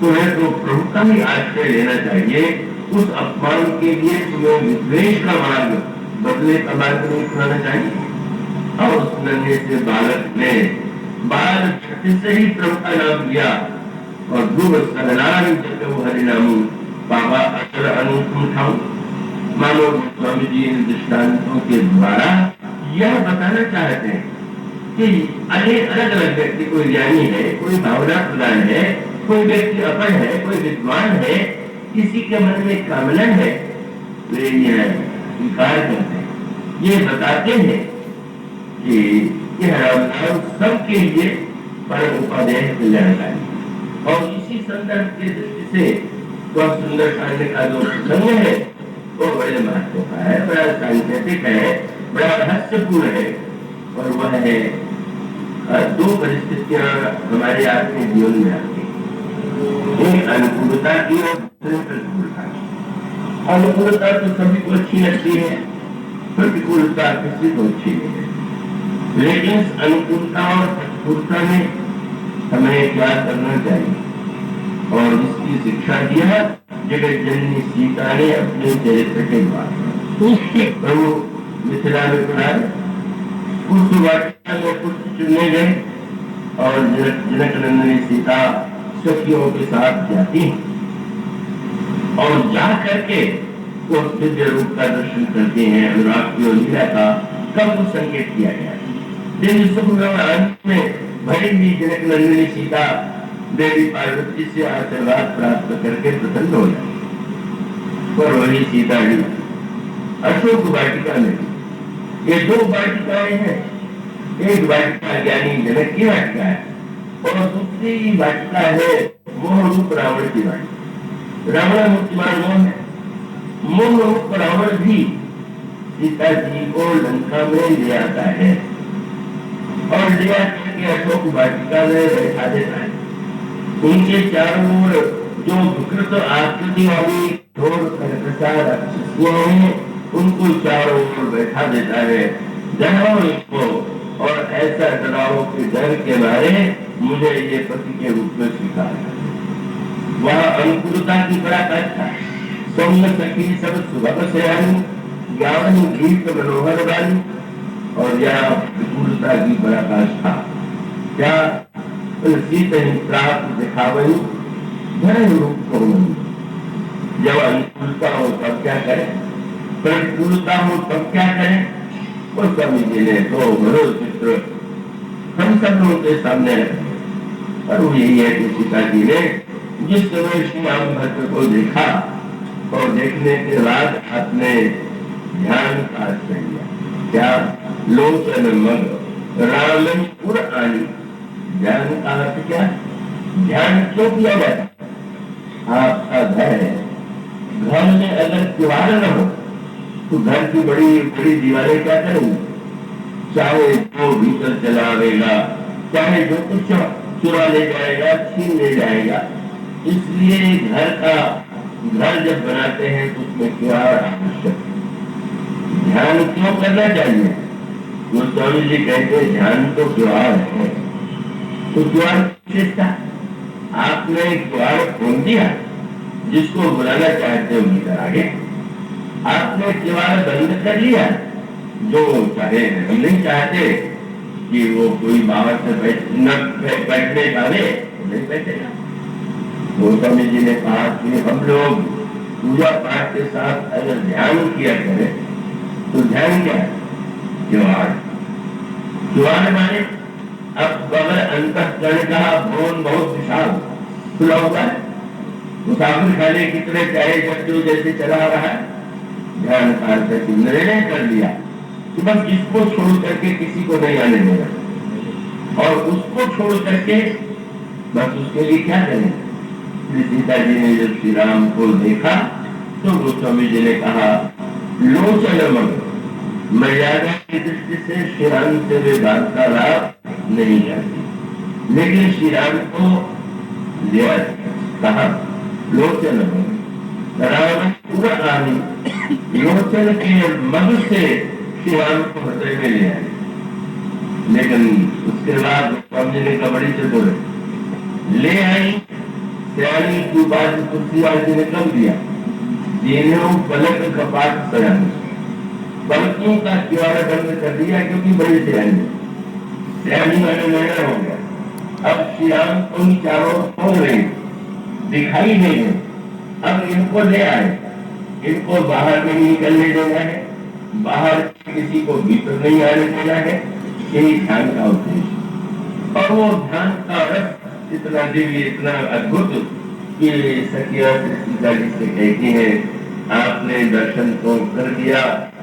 तुम्हें तो प्रभु का ही आश्रय लेना चाहिए। उस अपमान के लिए तुम्हें विद्वेष का मार्ग, बदले का मार्ग नहीं उठाना चाहिए। और उस नन्हे से बालक ने बाल से ही प्रभु का नाम लिया, और ध्रुव सगलान जब वो हरिनाम बाबा अक्षर अनुकूल था। मानो स्वामी जी इन दृष्टांतों के द्वारा यह बताना चाहते हैं कि अनेक अलग अलग व्यक्ति, कोई ज्ञानी है, कोई भावना प्रधान है, कोई व्यक्ति अपन है, कोई विद्वान है, किसी के मन में कामना है, वे यह स्वीकार करते हैं, ये बताते हैं कि यह राम सबके लिए परम उपादेय कल्याणकारी। और इसी संदर्भ की दृष्टि से वह सुंदर कांड का जो प्रसंग है वो बड़े महत्व का है, बड़ा सांकेतिक है, बड़ा रहस्यपूर्ण है। और वह है 2 परिस्थितियां हमारे आपके जीवन में आती हैं, एक अनुकूलता की और दूसरे प्रतिकूलता की। अनुकूलता तो सभी को अच्छी लगती है, प्रतिकूलता किसी को अच्छी नहीं है। लेकिन अनुकूलता और प्रतिकूलता में हमें क्या करना चाहिए, और इसकी शिक्षा दिया जगत जननी सीता ने अपने चरित्र के द्वारा। प्रभु मिथिला में पढ़ा, पुष्प वाटिका में पुष्प चुनने गए, और जनक नंदिनी सीता सखियों के साथ जाती, और जा करके वो दिव्य रूप का दर्शन करते हैं। अनुराग की और लीला का कब संकेत किया गया है। दिन सुख में भरी हुई जनक नंदिनी सीता देवी पार्वती से आशीर्वाद प्राप्त करके प्रसन्न हो जाए। और वही सीता जी अशोक वाटिका में, ये 2 वाटिकाएं हैं। एक वाटिका ज्ञानी जनक की वाटिका है, और दूसरी वाटिका है मोह रूप रावण की वाटिका। रावण मूर्तिमान मोह है, मोह रूप रावण भी सीता जी को लंका में ले आता है, और ले आकर करके अशोक वाटिका में बैठा देता है। उनके चारों ओर जो विकृत आकृति वाली घोर कर्कशा राक्षसियां हैं, उनको चारों ओर बैठा देता है। डराओ इसको, और ऐसा डराओ कि डर के मारे मुझे ये पति के रूप में स्वीकार कर। वह अनुकूलता की पराकाष्ठा, सौम्य सखी सब सुभग सयानी, ज्ञान गीत मनोहर वाली, और यह विपुलता की पराकाष्ठा क्या सीत प्राप्त दिखावनी धन रूप को। जब अनुकूलता हो तब क्या करें, प्रतिकूलता हो तब क्या करें। और स्वामी जी ने तो बड़ो चित्र हम सब लोगों के सामने रखे। और वो यही है कि सीता जी ने जिस समय श्री राम भद्र को देखा और देखने के बाद अपने ध्यान का आश्रय लिया। क्या लोचन मग रामन पुर आनी। ध्यान का अर्थ क्या, ध्यान क्यों किया जाता। आपका घर है, घर में अगर किवाड़ न हो तो घर की बड़ी बड़ी दीवारें क्या करेंगी, चाहे वो भीतर चला आवेगा, चाहे जो कुछ चुरा ले जाएगा, छीन ले जाएगा। इसलिए घर जब बनाते हैं तो उसमें किवाड़ आवश्यक है। ध्यान क्यों करना चाहिए, वो स्वामी जी कहते हैं ध्यान तो किवाड़ है। तो किवाड़ विशेषता, आपने किवाड़ खोल दिया, जिसको बुलाना चाहते हो भीतर आगे। आपने किवाड़ बंद कर लिया, जो चाहे हम नहीं चाहते कि वो कोई बाहर से बैठने पावे, नहीं बैठेगा। वो स्वामी जी ने कहा कि हम लोग पूजा पाठ के साथ अगर ध्यान किया करें तो ध्यान क्या है, किवाड़। किवाड़ माने अब अगर अंतःकरण का भवन बहुत विशाल खुला हुआ है, मुसाफिर खाने कितने चाहे बच्चों जैसे चला रहा है, ध्यान करके निर्णय कर लिया कि बस इसको छोड़ करके किसी को नहीं आने देगा, और उसको छोड़ करके बस उसके लिए क्या करें। सीता जी ने जब श्री राम को देखा तो गोस्वामी जी ने कहा लोचन मग, मर्यादा की दृष्टि से श्री राम से वे वार्तालाप नहीं करती, लेकिन श्री राम को लिया कहा लोचन मग राम पूरा आनी। लोचन के मग से श्री राम को हृदय में ले आए। लेकिन उसके बाद स्वामी ने कबड़ी से बोले ले आई त्यानी की बात तुलसीदास जी ने कब दिया, तीनों पलक कपाट सयानी। पलकों का किवाड़ बंद कर दिया क्योंकि बड़ी सयानी मैंने निर्णय हो गया। अब श्री राम को चारों हो रहे दिखाई नहीं है, अब इनको ले आए, इनको बाहर में नहीं निकलने देना है, बाहर किसी को भीतर नहीं आने देना है, यही ध्यान का उद्देश्य। और वो ध्यान का रस इतना दिव्य, इतना अद्भुत कि सखिया सीता जी से कहती है आपने दर्शन तो कर दिया,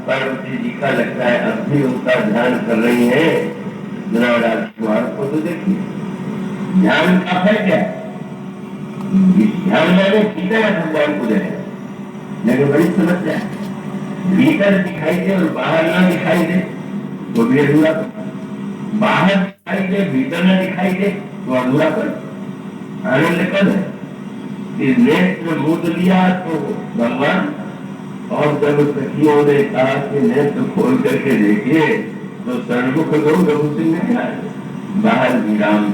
पार्वती जी का लगता है अब भी उनका ध्यान कर रही है। राजकुमार को तो देखिए, ध्यान का है क्या, ध्यान मैंने भीतर भगवान को देखा, लेकिन बड़ी समस्या है, भीतर दिखाई दे और बाहर ना दिखाई दे तो भी अधूरा, बाहर दिखाई दे भीतर ना दिखाई दे तो अधूरा पर। आनंद कब है कि नेत्र मूद लिया तो भगवान, और जब सखियों ने कहा कि नेत्र खोल करके देखिए तो सर्वमुख लोग रघु सिंह ने बाहर भी राम।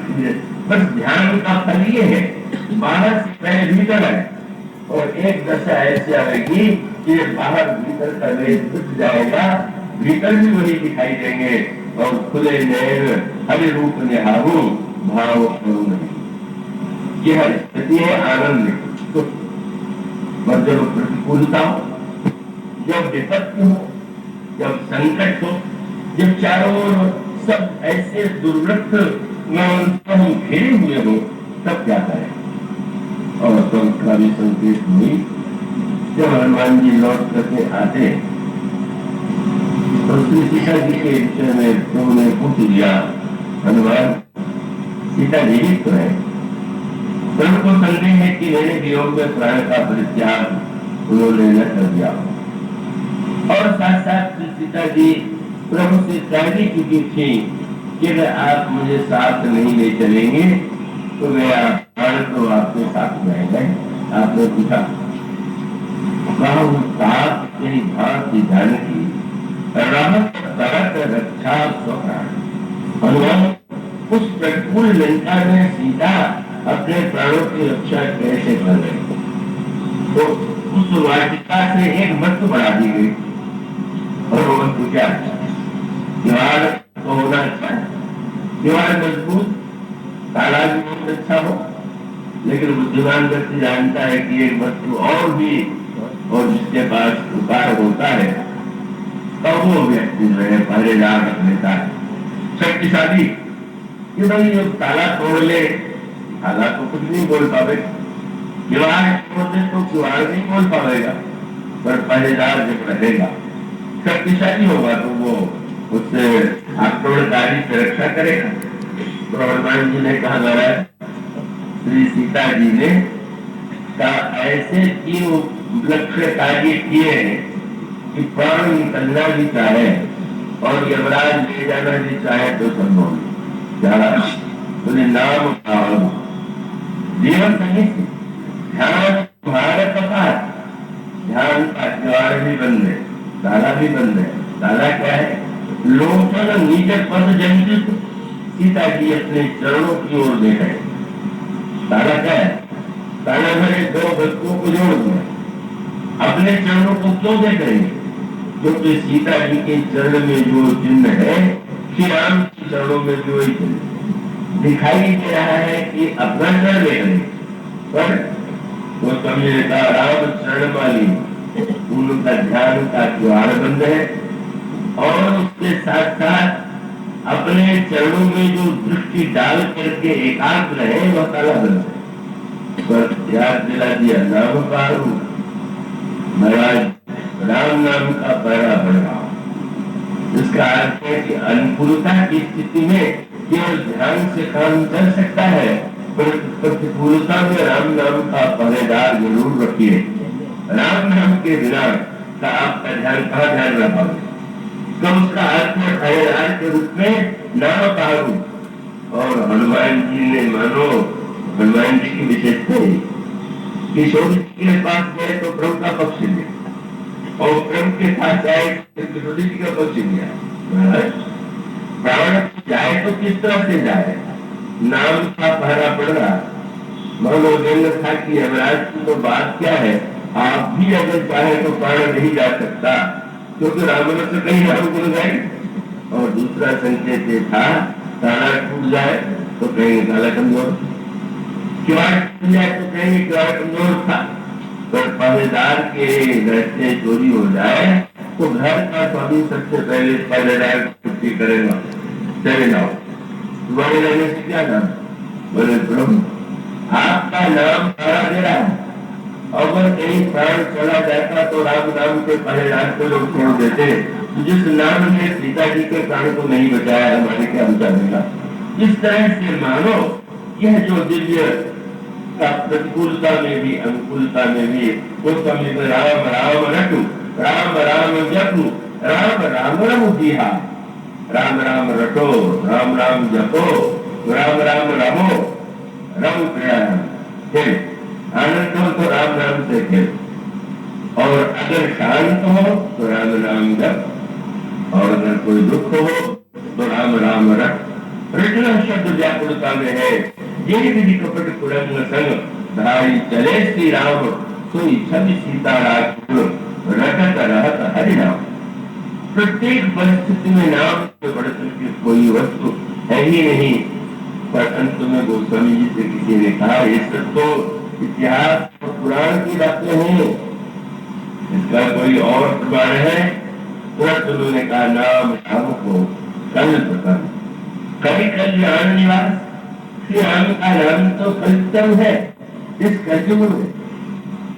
बस ध्यान का फल ये है, बाहर से पहले भीतर है, और एक दशा ऐसी आएगी कि बाहर भीतर का वेद टूट जाएगा, भीतर भी वही दिखाई देंगे, और खुले नैन हरि रूप निहारू भाव करूं नहीं। यह स्थिति है आनंद तो। और जब प्रतिकूलता हो, जब विपत्ति हो, जब संकट हो, जब चारों ओर सब ऐसे दुर्वृत्त हम घेरे हुए हो, तब क्या करें। और का भी संकेत हुई, जब हनुमान जी लौट करके आते तो श्री सीता जी के विषय में प्रभु ने पूछ दिया, हनुमान सीता जीवित तो है, प्रभु को संदेह है कि मेरे वियोग में प्राण का परित्याग उन्होंने न कर दिया। और साथ साथ सीता जी प्रभु से त्यागी चुकी थी कि अगर आप मुझे साथ नहीं ले चलेंगे तो मेरा प्राण तो आपके साथ जाएगा। आपने पूछा साथ तेरी भांति जानकी रहत करत रक्षा स्वप्राण। हनुमान उस प्रतिकूल लंका में सीता अपने प्राणों की रक्षा कैसे कर रही, तो उस वाटिका से एक वस्तु बढ़ा दी गई। और वो वस्तु क्या है? दीवार तो होना अच्छा है, दीवार मजबूत, ताला भी बहुत अच्छा हो, लेकिन बुद्धिमान व्यक्ति जानता है कि एक वस्तु और भी, और जिसके पास उपाय होता है तो वो व्यक्ति जो है पहरेदार रख लेता है शक्तिशाली, कि भाई ये ताला तोड़ ले, ताला तो कुछ नहीं बोल पावे, दीवार तोड़ दे तो दीवार नहीं बोल पाएगा, पर पहरेदार जब रहेगा शक्तिशाली होगा तो वो उससे आक्रमणकारी से रक्षा करेगा। तो हनुमान जी ने कहा महाराज श्री सीता जी ने का ऐसे तीन लक्ष्य कार्य किए हैं कि प्राण निकलना भी चाहे और यमराज ले जाना भी चाहे तो संभव नहीं। तुझे नाम जीवन संगीत ध्यान तुम्हारे पास, ध्यान का द्वार भी बंद है, ताला भी बंद है। ताला क्या है? लोचन नीचे पद जंजित, सीता जी अपने चरणों की ओर देख रहे। ताला क्या है? ताला मेरे दो वस्तुओं को जोड़ दिया, अपने चरणों को क्यों देख रहे हैं? क्योंकि सीता जी के चरण में जो चिन्ह है, श्री राम के चरणों में भी वही चिन्ह दिखाई दे रहा है कि अपना चरण देख रहे, पर वो समझे का राम चरण वाली उनका ध्यान का द्वार बंद है, और उसके साथ साथ अपने चरणों में जो दृष्टि डाल करके एकाग्र है वह ताला बंद है। पर याद दिला दिया नाम पारू, महाराज राम नाम का पहरा बढ़ रहा। इसका अर्थ है कि अनुकूलता की स्थिति में केवल ध्यान से काम चल सकता है, पर प्रतिकूलता में राम नाम का पहरेदार जरूर रखिए। राम नाम के बिना का आपका ध्यान कहाँ ध्यान रह पाओगे? तो उसका अर्थ है पहरेदार के रूप में नाम पारू। और हनुमान जी ने मानो हनुमान जी की विशेषता है कि किशोर जी के पास गए तो प्रभु का पक्ष लिया, और प्रभु के पास जाए तो किशोर जी का पक्ष लिया। प्राण जाए तो किस तरह से जाए? नाम का पहरा पड़ रहा। मनोरंजन था कि यमराज की तो बात क्या है, आप भी अगर चाहे तो प्राण नहीं जा सकता, क्योंकि राम से कहीं राम गुरु गए। और दूसरा संकेत ये था ताला टूट जाए तो कहीं ताला कमजोर, किवाड़ टूट जाए तो कहीं किवाड़ कमजोर था, पर पहरेदार के रहते चोरी हो जाए तो घर का स्वामी सबसे पहले पहरेदार छुट्टी करेगा, चले जाओ। तुम्हारे रहने से क्या नाम? बोले प्रभु आपका नाम तारा दे रहा है, अगर कहीं प्राण चला जाता तो राम नाम के पहरेदार को लोग छोड़ देते। जिस नाम ने सीता जी के प्राण को नहीं बचाया, हमारे क्या बचाएगा? इस तरह से मानो यह जो दिव्य का प्रतिकूलता में भी अनुकूलता में भी उस समय में राम राम रटू, राम राम जपू, राम राम रमुहा, राम राम रटो, राम राम जपो, राम राम रमो, रम खेल आनंद हो तो राम नाम से खेल, और अगर शांत हो तो राम नाम जप, और अगर कोई दुख हो तो राम राम रट। रटना शब्द व्याकुलता में है। ये विधि कपट कुरंग संग धारी चले श्री राम, सोई छवि सीता राखूल रटत रहत हरि नाम। प्रत्येक परिस्थिति में नाम से बढ़ करके कोई वस्तु है ही नहीं। पर अंत में गोस्वामी जी से किसी ने कहा ये सब तो इतिहास और पुराण की बातें हैं, इसका कोई और प्रमाण है? तुरंत उन्होंने कहा नाम राम को कल्प कर, कभी कल्याण निवास श्री राम का नाम तो कल्पतम है। इस कलयुग में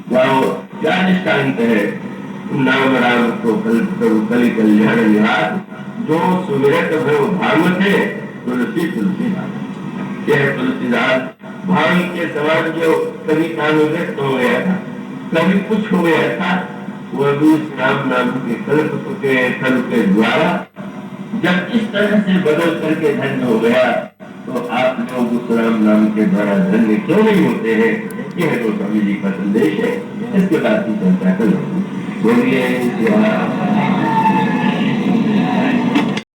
क्या दृष्टांत है? नाम राम को कल्प करो कलि कल्याण निवास, जो सुमिरत भव भांग थे तुलसी तुलसीदास। यह तुलसीदास भांग के समान जो कभी कान व्यक्त हो गया था, कभी कुछ हो गया था, वह भी राम नाम के कल्प के फल के द्वारा जब इस तरह से बदल करके धन्य हो गया तो आप लोग उस राम नाम के द्वारा धन्य क्यों नहीं होते हैं? यह तो स्वामी जी का संदेश है। इसके बाद की चर्चा करो। बोलिए